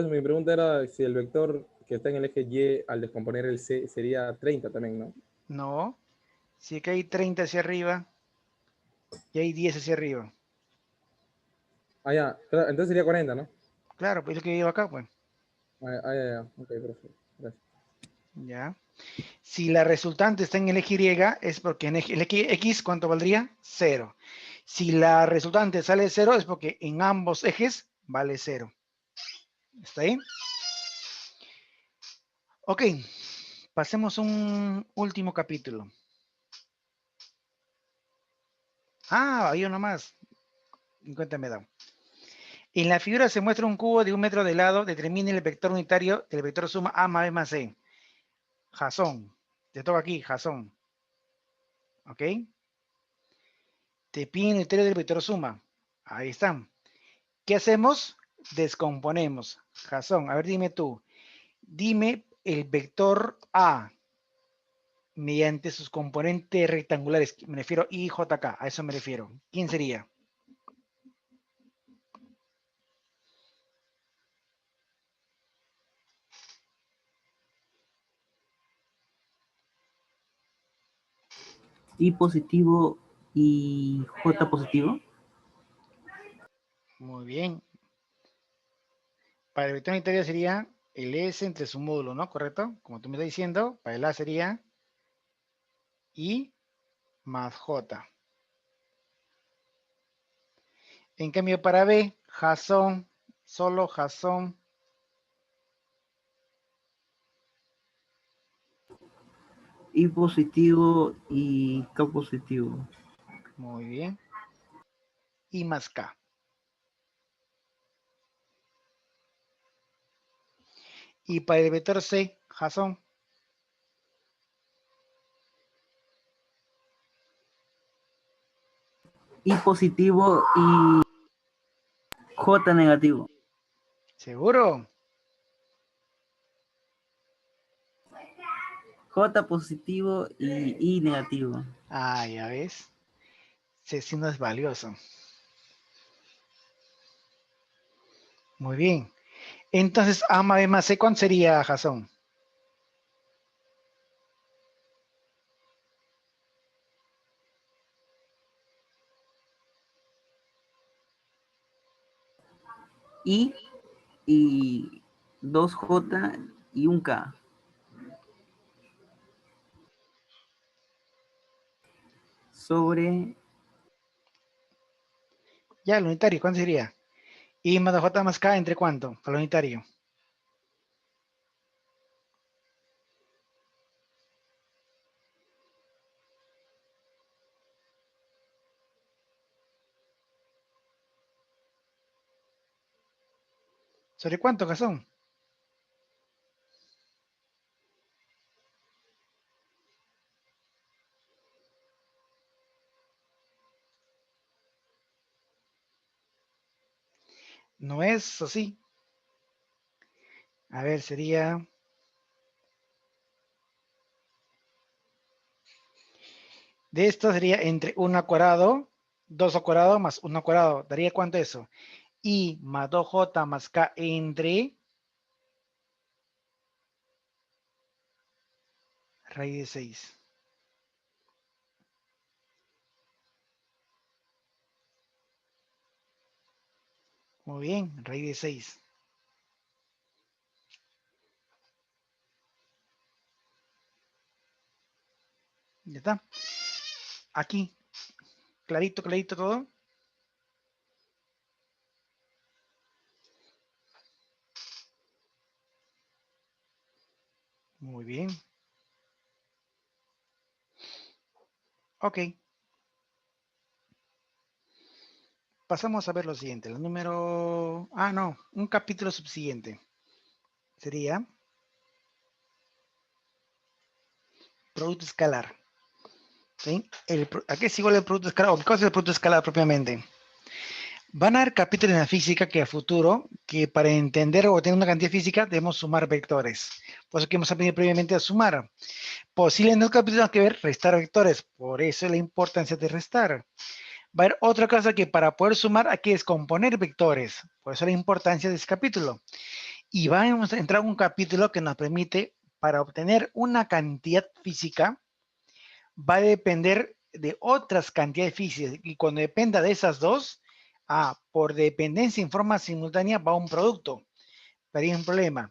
mi pregunta era si el vector que está en el eje Y al descomponer el C sería 30 también, ¿no? No. Si acá hay 30 hacia arriba y hay 10 hacia arriba. Ah, ya, claro, entonces sería 40, ¿no? Claro, pues es lo que llevo acá, pues. Ya, ok, profe, gracias. Ya. Si la resultante está en el eje Y, es porque en el eje X, ¿cuánto valdría? 0. Si la resultante sale 0, es porque en ambos ejes vale 0. ¿Está ahí? Ok, pasemos a un último capítulo. Hay uno más. Cuéntame, da. En la figura se muestra un cubo de 1 metro de lado. Determine el vector unitario del vector suma A más B más C. Jasón. Te toca aquí, Jasón. ¿Ok? Te piden el unitario del vector suma. Ahí están. ¿Qué hacemos? Descomponemos. Jasón, a ver, dime tú. Dime el vector A mediante sus componentes rectangulares. Me refiero I, J, K. A eso me refiero. ¿Quién sería? I positivo y J positivo. Muy bien. Para el vector unitario sería el S entre su módulo, ¿no? ¿Correcto? Como tú me estás diciendo, para el A sería I más J. En cambio, para B, Jasón, solo Jasón. I positivo y K positivo. Muy bien. I más K. Y para el vector C, Jasón. I positivo y J negativo. ¿Seguro? J positivo y I negativo. Ah, ya ves. Ese signo es valioso. Muy bien. Entonces, A más B más C, ¿cuánto sería, Jason? I y 2J y un K. Sobre Ya, el unitario, ¿cuánto sería? I más 2J más K, ¿entre cuánto? Para el unitario. ¿Sobre cuánto, Jason? No es así. A ver, sería... De esto sería entre 1 al cuadrado, 2 al cuadrado más 1 al cuadrado. ¿Daría cuánto eso? I más 2J más K entre raíz de 6. Muy bien, raíz de 6. Ya está. Aquí, clarito, clarito todo. Muy bien. Ok. Pasamos a ver lo siguiente. El número... Ah, no. Un capítulo subsiguiente. Sería producto escalar. ¿Sí? ¿A qué es igual el producto escalar? ¿O qué cosa es el producto escalar propiamente? Van a haber capítulos en la física que a futuro, que para entender o tener una cantidad física, debemos sumar vectores. Por eso que hemos aprendido previamente a sumar. Posiblemente en los capítulos tenemos que ver restar vectores. Por eso la importancia de restar. Va a haber otra cosa que para poder sumar hay que descomponer vectores. Por eso la importancia de ese capítulo. Y vamos a entrar a un capítulo que nos permite, para obtener una cantidad física, va a depender de otras cantidades físicas. Y cuando dependa de esas dos, por dependencia en forma simultánea va un producto. Pero hay un problema,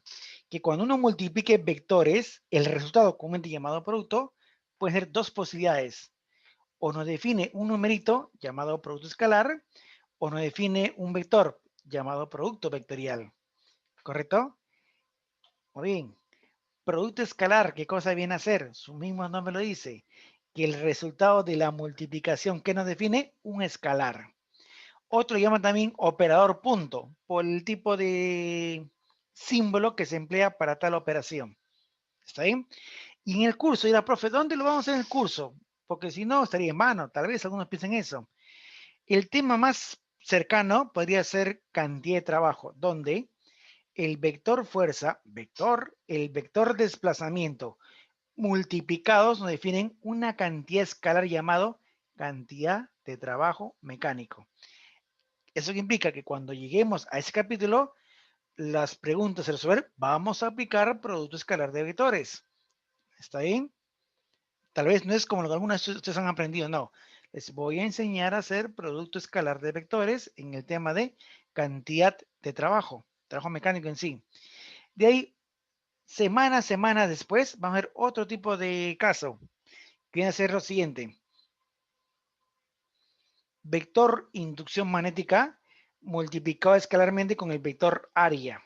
que cuando uno multiplique vectores, el resultado comúnmente llamado producto, puede ser dos posibilidades. O nos define un numerito llamado producto escalar, o nos define un vector llamado producto vectorial. ¿Correcto? Muy bien. Producto escalar, ¿qué cosa viene a ser? Su mismo nombre lo dice, que el resultado de la multiplicación que nos define un escalar. Otro llama también operador punto, por el tipo de símbolo que se emplea para tal operación. ¿Está bien? Y en el curso, dirá, profe, ¿dónde lo vamos a hacer en el curso? Porque si no, estaría en mano, tal vez algunos piensen eso. El tema más cercano podría ser cantidad de trabajo, donde el vector fuerza, el vector desplazamiento, multiplicados nos definen una cantidad escalar llamado cantidad de trabajo mecánico. Eso implica que cuando lleguemos a ese capítulo, las preguntas a resolver, vamos a aplicar producto escalar de vectores. ¿Está bien? Tal vez no es como lo que algunos de ustedes han aprendido, no. Les voy a enseñar a hacer producto escalar de vectores en el tema de cantidad de trabajo mecánico en sí. De ahí, semanas después, vamos a ver otro tipo de caso, que viene a ser lo siguiente. Vector inducción magnética multiplicado escalarmente con el vector área.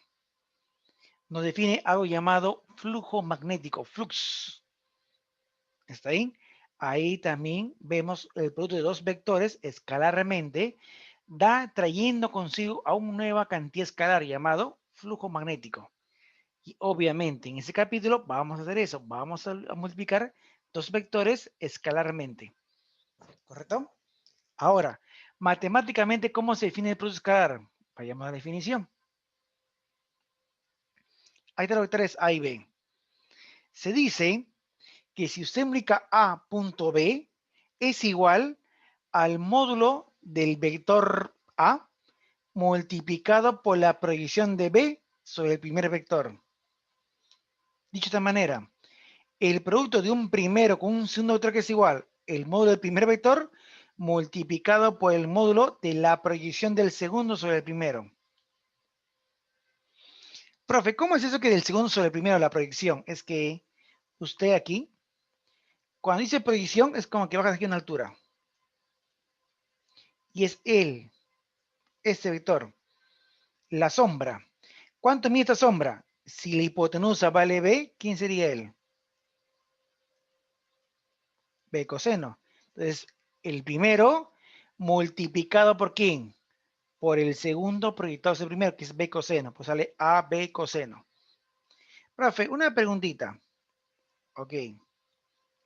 Nos define algo llamado flujo magnético, flux. ¿Está ahí? Ahí también vemos el producto de dos vectores escalarmente, trayendo consigo a una nueva cantidad escalar llamado flujo magnético. Y obviamente en ese capítulo vamos a hacer eso, vamos a multiplicar dos vectores escalarmente. ¿Correcto? Ahora, matemáticamente, ¿cómo se define el producto escalar? Vayamos a la definición. Ahí están los vectores A y B. Se dice que si usted multiplica A punto B, es igual al módulo del vector A multiplicado por la proyección de B sobre el primer vector. Dicho de esta manera, el producto de un primero con un segundo vector que es igual el módulo del primer vector multiplicado por el módulo de la proyección del segundo sobre el primero. Profe, ¿cómo es eso que del segundo sobre el primero la proyección? Es que usted aquí, cuando dice proyección, es como que baja aquí una altura. Y es este vector, la sombra. ¿Cuánto mide esta sombra? Si la hipotenusa vale B, ¿quién sería él? B coseno. Entonces, el primero multiplicado por ¿quién? Por el segundo proyectado sobre el primero, que es B coseno. Pues sale AB coseno. Profe, una preguntita. Ok.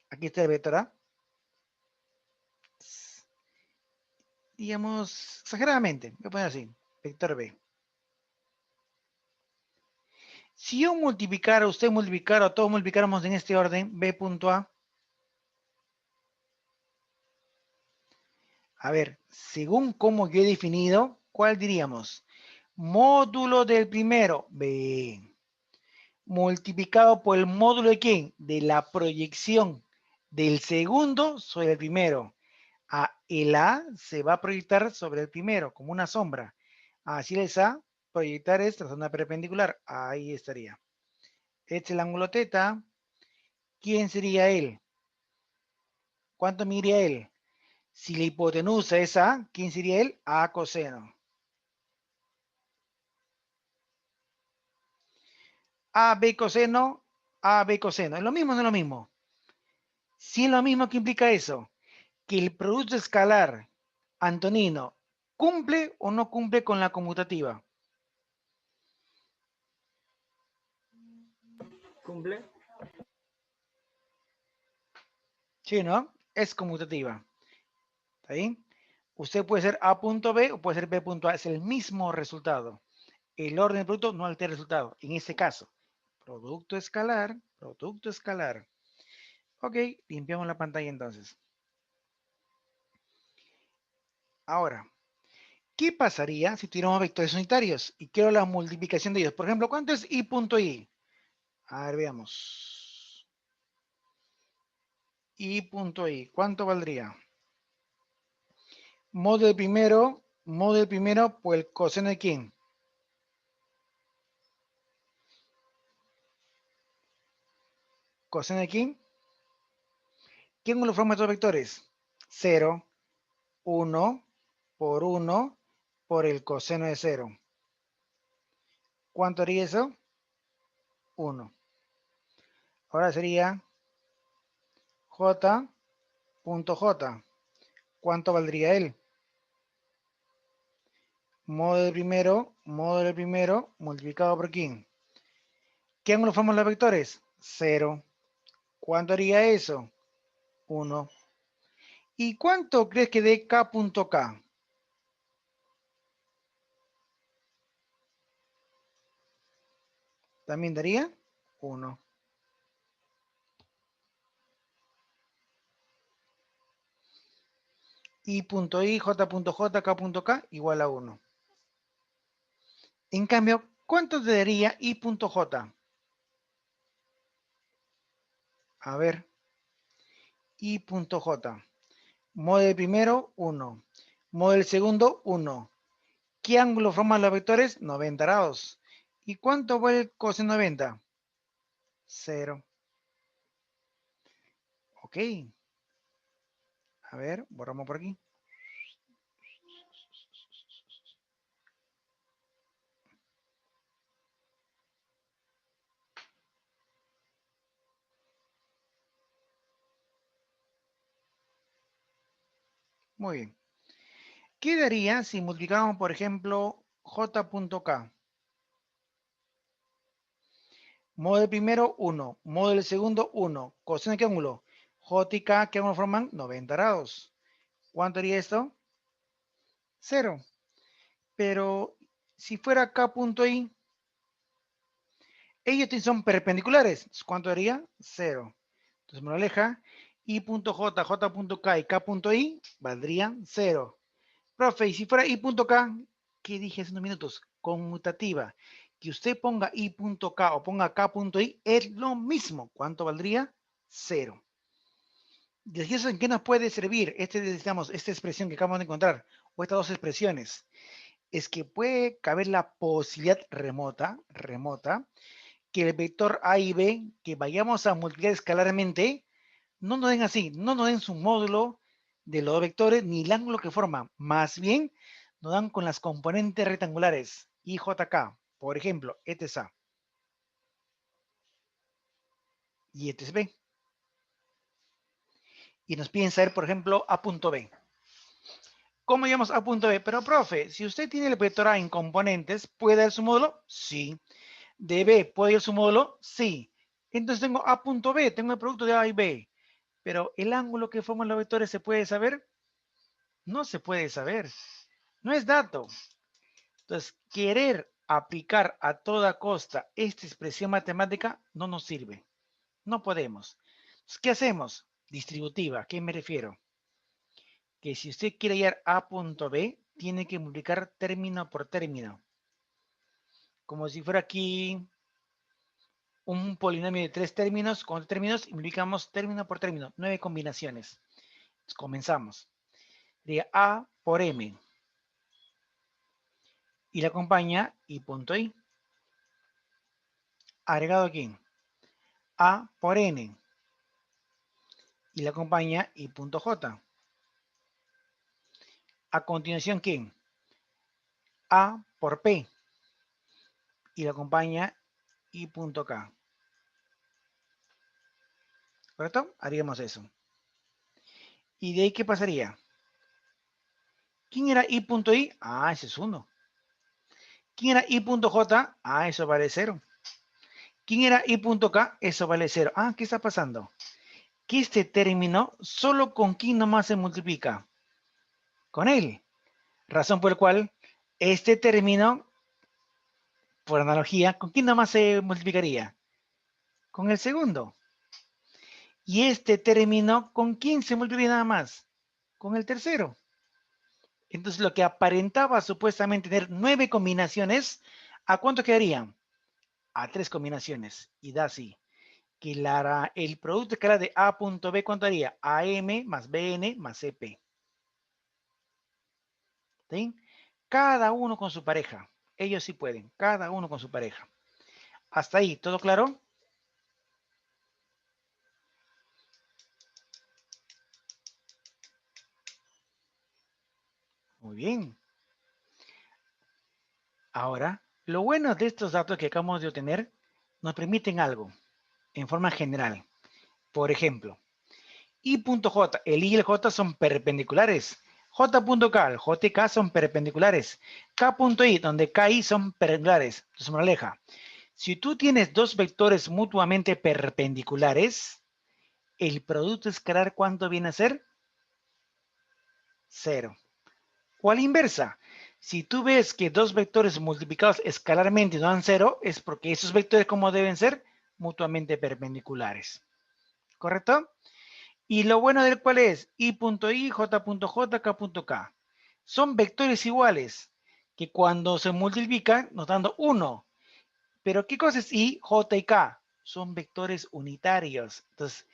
Aquí está el vector A. Digamos, exageradamente, voy a poner así, vector B. Si yo multiplicara, usted multiplicara, o todos multiplicáramos en este orden, B punto A. A ver, según cómo yo he definido, ¿cuál diríamos? Módulo del primero, B. Multiplicado por el módulo de ¿quién? De la proyección del segundo sobre el primero. El A se va a proyectar sobre el primero, como una sombra. Así es A, proyectar es trazando perpendicular. Ahí estaría. Este es el ángulo teta. ¿Quién sería él? ¿Cuánto mediría él? Si la hipotenusa es A, ¿quién sería él? A coseno. AB coseno, AB coseno. ¿Es lo mismo o no es lo mismo? Si es lo mismo, ¿qué implica eso? Que el producto escalar antonino cumple o no cumple con la conmutativa. ¿Cumple? Sí, ¿no? Es conmutativa. ¿Está bien? Usted puede ser A punto B o puede ser B punto A. Es el mismo resultado. El orden del producto no altera el resultado. En este caso, producto escalar, producto escalar. Ok, limpiamos la pantalla entonces. Ahora, ¿qué pasaría si tuviéramos vectores unitarios? Y quiero la multiplicación de ellos. Por ejemplo, ¿cuánto es I punto I? A ver, veamos. I punto I, ¿cuánto valdría? Modo del primero por el coseno de quién? ¿Coseno de quién? ¿Qué ángulo forma estos vectores? 0, 1 por 1 por el coseno de 0. ¿Cuánto haría eso? 1. Ahora sería J punto J. ¿Cuánto valdría él? Modo del primero multiplicado por quién. ¿Qué ángulo forman los vectores? 0. ¿Cuánto haría eso? 1. ¿Y cuánto crees que dé K punto K? También daría 1. I punto I, J punto J, K punto K igual a 1. En cambio, ¿cuánto te daría I punto J? A ver, I punto J. Modo del primero, 1. Modo del segundo, 1. ¿Qué ángulo forman los vectores? 90 grados. ¿Y cuánto vale el coseno 90? 0. Ok. A ver, borramos por aquí. Muy bien. ¿Qué daría si multiplicamos, por ejemplo, J.K? Modo del primero, 1. Modo del segundo, 1. ¿Coseno de qué ángulo? J y K, ¿qué ángulo forman? 90 grados. ¿Cuánto haría esto? 0. Pero si fuera K.I, ellos son perpendiculares. ¿Cuánto haría? 0. Entonces, moraleja, i.j, j.k y k.i valdrían 0. Profe, y si fuera i.k, ¿qué dije hace unos minutos? Conmutativa. Que usted ponga i.k o ponga k.i es lo mismo. ¿Cuánto valdría? 0. ¿Y eso en qué nos puede servir digamos, esta expresión que acabamos de encontrar? O estas dos expresiones. Es que puede caber la posibilidad remota, que el vector A y B, que vayamos a multiplicar escalarmente, no nos den así, no nos den su módulo de los vectores ni el ángulo que forman. Más bien, nos dan con las componentes rectangulares. IJK, por ejemplo, este es A. Y este es B. Y nos piden saber, por ejemplo, A.B. ¿Cómo llamamos A.B? Pero, profe, si usted tiene el vector A en componentes, ¿puede dar su módulo? Sí. ¿De B puede dar su módulo? Sí. Entonces tengo A.B, tengo el producto de A y B. Pero el ángulo que forman los vectores, ¿se puede saber? No se puede saber. No es dato. Entonces, querer aplicar a toda costa esta expresión matemática no nos sirve. No podemos. Entonces, ¿qué hacemos? Distributiva. ¿A qué me refiero? Que si usted quiere hallar A.B, tiene que multiplicar término por término. Como si fuera aquí un polinomio de 3 términos, con términos, y multiplicamos término por término, 9 combinaciones. Entonces, comenzamos. Sería A por M. Y le acompaña I.I. Agregado aquí. A por N. Y le acompaña I.J. A continuación, ¿qué? A por P. Y le acompaña I.K. ¿Correcto? Haríamos eso. ¿Y de ahí qué pasaría? ¿Quién era I.I? Ah, ese es 1. ¿Quién era I.J? Ah, eso vale 0. ¿Quién era I.K? Eso vale 0. Ah, ¿qué está pasando? Que este término, solo con quién nomás se multiplica. Con él. Razón por la cual este término, por analogía, ¿con quién nomás se multiplicaría? Con el segundo. Y este término, ¿con quién se multiplica nada más? Con el tercero. Entonces, lo que aparentaba supuestamente tener 9 combinaciones, ¿a cuánto quedarían? A 3 combinaciones. Y da así. Que el producto escalar de A.B, ¿cuánto haría? AM más BN más CP. ¿Sí? Cada uno con su pareja. Ellos sí pueden. Cada uno con su pareja. Hasta ahí, ¿todo claro? Muy bien. Ahora, lo bueno de estos datos que acabamos de obtener nos permiten algo en forma general. Por ejemplo, I.J, el I y el J son perpendiculares. J.K, el J y K son perpendiculares. K.I, donde KI son perpendiculares. Entonces, moraleja, si tú tienes dos vectores mutuamente perpendiculares, el producto escalar, ¿cuánto viene a ser? 0. O a la inversa, si tú ves que dos vectores multiplicados escalarmente no dan 0, es porque esos vectores, ¿cómo deben ser? Mutuamente perpendiculares. ¿Correcto? Y lo bueno del cual es I.I, J.J, K.K. Son vectores iguales, que cuando se multiplican nos dando 1. Pero ¿qué cosa es I, J y K? Son vectores unitarios. Entonces,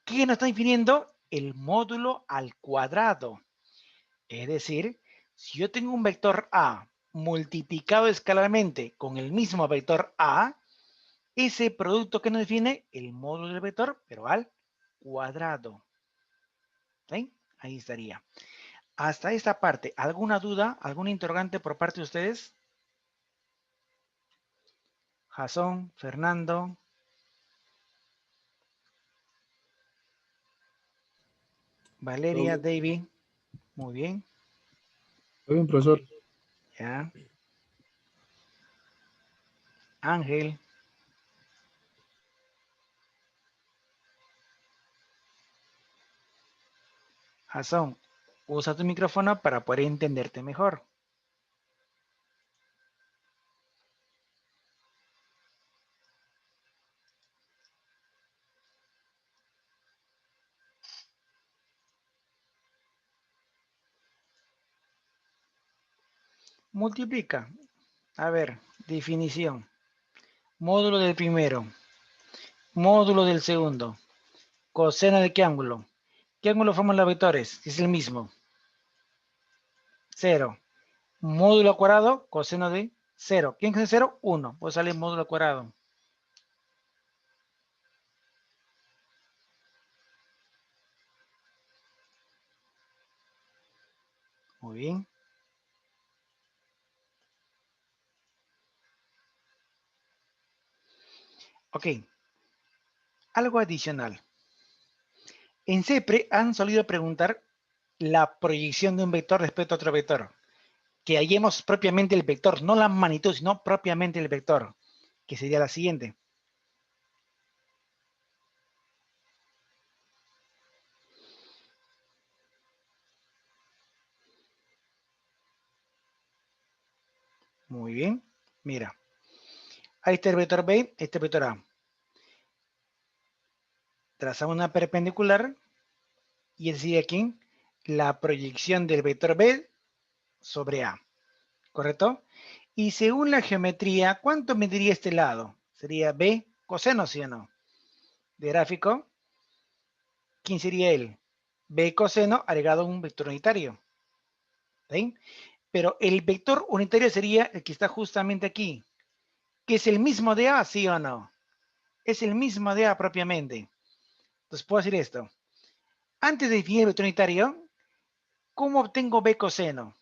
¿qué nos está definiendo? El módulo al cuadrado. Es decir, si yo tengo un vector A multiplicado escalarmente con el mismo vector A, ese producto que nos define el módulo del vector, pero al cuadrado. ¿Sí? Ahí estaría. Hasta esta parte, ¿alguna duda, algún interrogante por parte de ustedes? Jason, Fernando. Valeria, Todo David. Muy bien. bien, profesor. Ya. Ángel. Jason, usa tu micrófono para poder entenderte mejor. Multiplica. A ver, definición. Módulo del primero. Módulo del segundo. Coseno de qué ángulo. ¿Qué ángulo forman los vectores? Es el mismo. 0. Módulo al cuadrado, coseno de 0. ¿Quién es 0? 1. Pues sale módulo al cuadrado. Muy bien. Ok. Algo adicional. En CEPRE han solido preguntar la proyección de un vector respecto a otro vector. Que hallemos propiamente el vector, no la magnitud, sino propiamente el vector, que sería la siguiente. Muy bien. Mira. Ahí está el vector B, este el vector A. Trazamos una perpendicular y es decir aquí la proyección del vector B sobre A. ¿Correcto? Y según la geometría, ¿cuánto mediría este lado? Sería B coseno, ¿sí o no? De gráfico, ¿quién sería él? B coseno agregado a un vector unitario. ¿Sí? Pero el vector unitario sería el que está justamente aquí, que es el mismo de A, ¿sí o no? Es el mismo de A propiamente. Entonces puedo decir esto. Antes de definir el vector unitario, ¿cómo obtengo B coseno?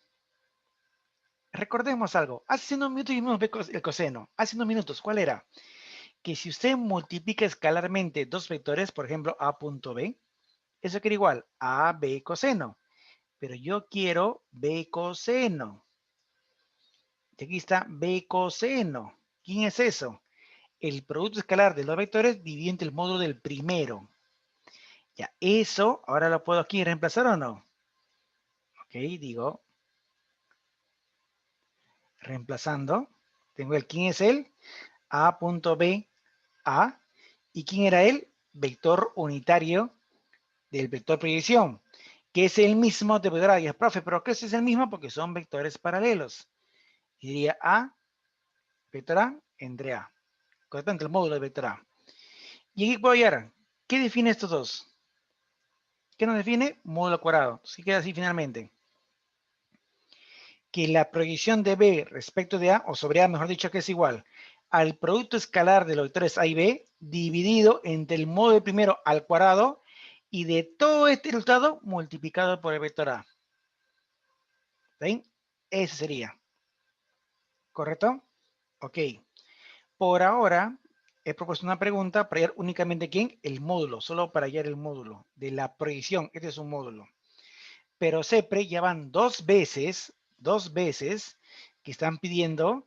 Recordemos algo. Hace unos minutos vimos el coseno. Hace unos minutos, ¿cuál era? Que si usted multiplica escalarmente dos vectores, por ejemplo, A punto B, eso quiere igual a B coseno. Pero yo quiero B coseno. Y aquí está B coseno. ¿Quién es eso? El producto escalar de los vectores dividido entre el módulo del primero. Ya, eso, ahora lo puedo aquí reemplazar o no. Ok, digo, reemplazando. Tengo el, ¿quién es él? A punto B, A. ¿Y quién era él? Vector unitario del vector proyección, que es el mismo de vector A. Y es, profe, ¿pero qué es el mismo? Porque son vectores paralelos. Y diría A, vector A, entre A. Correcto, entre el módulo de vector A. Y aquí puedo hallar, ¿qué define estos dos? ¿Qué nos define? Módulo cuadrado. Entonces queda así finalmente. Que la proyección de B respecto de A, o sobre A, mejor dicho, que es igual al producto escalar de los vectores A y B dividido entre el módulo primero al cuadrado y de todo este resultado multiplicado por el vector A. ¿Ven? Ese sería. ¿Correcto? Ok. Por ahora, he propuesto una pregunta para hallar únicamente ¿quién? El módulo, solo para hallar el módulo de la proyección. Este es un módulo. Pero CEPRE ya van dos veces que están pidiendo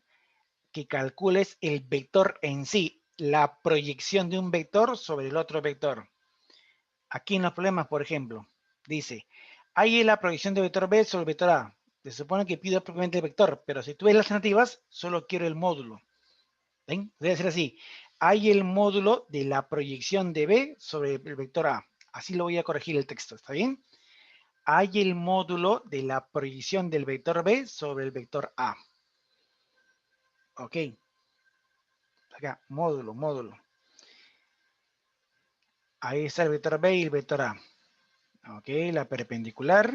que calcules el vector en sí, la proyección de un vector sobre el otro vector. Aquí en los problemas, por ejemplo, dice, hay la proyección de vector B sobre el vector A. Se supone que pido propiamente el vector, pero si tú ves las alternativas, solo quiero el módulo. ¿Ven? Debe ser así. Hay el módulo de la proyección de B sobre el vector A. Así lo voy a corregir el texto, ¿está bien? Hay el módulo de la proyección del vector B sobre el vector A. Ok. Acá, módulo, módulo. Ahí está el vector B y el vector A. Ok, la perpendicular.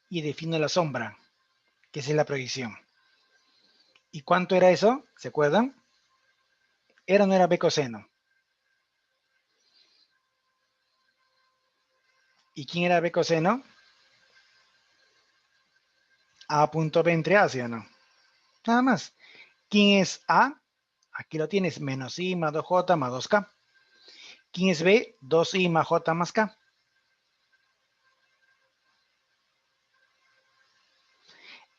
Y defino la sombra, que es la proyección. ¿Y cuánto era eso? ¿Se acuerdan? ¿Era o no era B coseno? ¿Y quién era B coseno? A punto B entre A, ¿sí o no? Nada más. ¿Quién es A? Aquí lo tienes, menos I más 2J más 2K. ¿Quién es B? 2I más J más K.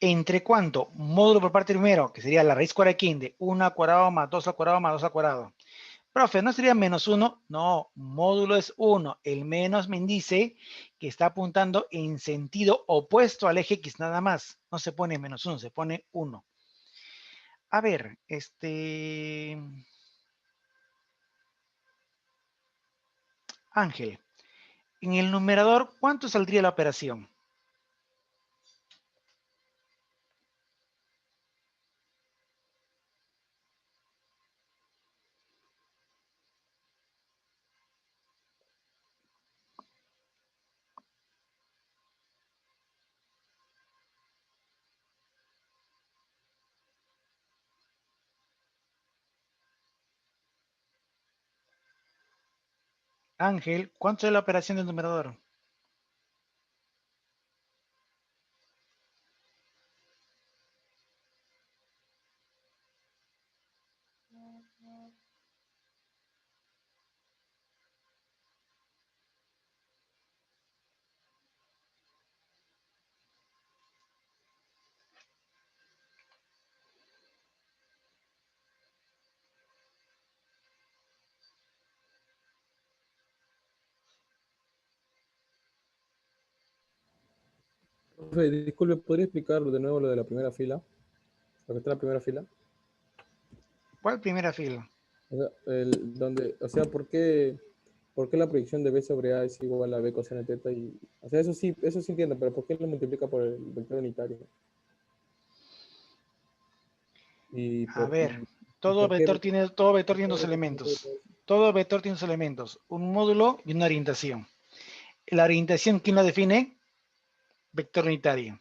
¿Entre cuánto? Módulo por parte primero, que sería la raíz cuadrada de 1 al cuadrado más 2 al cuadrado más 2 al cuadrado. Profe, ¿no sería menos 1? No, módulo es 1. El menos me dice que está apuntando en sentido opuesto al eje X nada más. No se pone menos 1, se pone 1. A ver, Ángel, en el numerador, ¿cuánto saldría la operación? Ángel, ¿cuánto es la operación del numerador? Profe, disculpe, ¿podría explicar de nuevo lo de la primera fila? Lo que está en la primera fila. ¿Cuál primera fila? O sea, ¿por qué la proyección de B sobre A es igual a B coseno teta? O sea, eso sí entiendo, pero ¿por qué lo multiplica por el vector unitario? A ver, Y todo por qué vector tiene dos representa elementos. todo eso? Todo vector tiene dos elementos, un módulo y una orientación. La orientación, ¿quién la define? Vector unitario.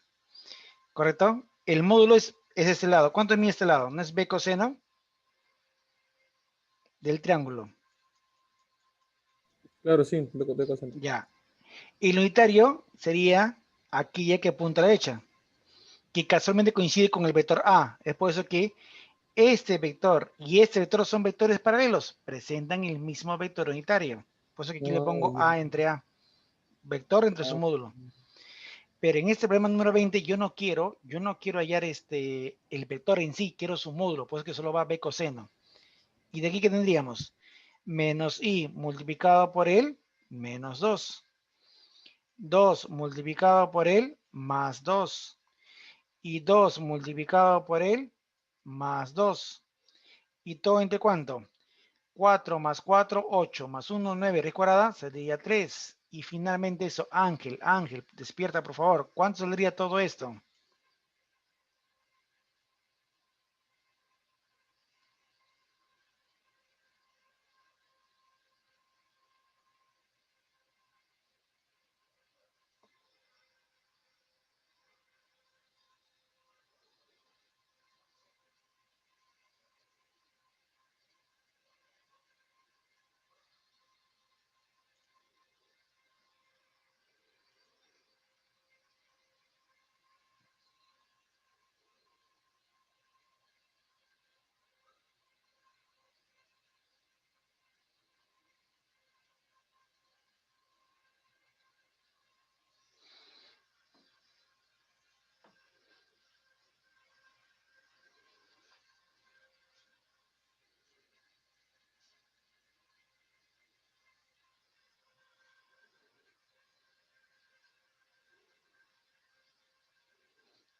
¿Correcto? El módulo es este lado. ¿Cuánto mide este lado? ¿No es B coseno del triángulo? Claro, sí, B coseno. Ya. Y el unitario sería aquí ya que apunta a la derecha, que casualmente coincide con el vector A. Es por eso que este vector y este vector son vectores paralelos, presentan el mismo vector unitario. Por eso que aquí le Ah, pongo A entre A, vector entre su módulo. Pero en este problema número 20 yo no quiero hallar el vector en sí, quiero su módulo, pues que solo va B coseno. Y de aquí que tendríamos menos I multiplicado por él, menos 2. 2 multiplicado por él, más 2. Y 2 multiplicado por él, más 2. ¿Y todo entre cuánto? 4 más 4, 8 más 1, 9, recuerda, sería 3. Y finalmente eso, Ángel, despierta por favor. ¿Cuánto saldría todo esto?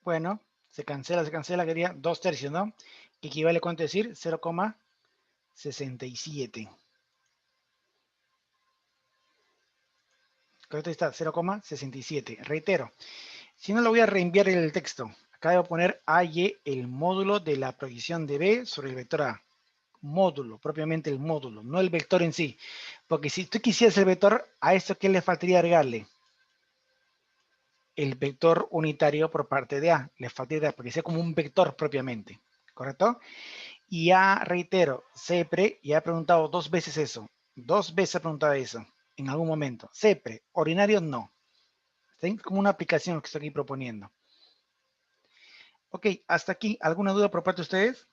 Bueno, se cancela, quería 2 tercios, ¿no? Que equivale a cuánto decir, 0,67. Correcto, está 0,67. Reitero, si no lo voy a reenviar el texto. Acá debo poner AY, el módulo de la proyección de B sobre el vector A. Módulo, propiamente el módulo, no el vector en sí. Porque si tú quisieras el vector, a esto, ¿qué le faltaría agregarle? El vector unitario por parte de A. Le faltaría, porque sea como un vector propiamente. ¿Correcto? Y ya reitero, CEPRE ya ha preguntado 2 veces eso. 2 veces ha preguntado eso en algún momento. CEPRE, ordinario no. Está como una aplicación que estoy aquí proponiendo. Ok, hasta aquí. ¿Alguna duda por parte de ustedes?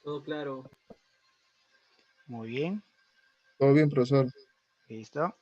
Todo claro. Muy bien. Todo bien, profesor. Listo.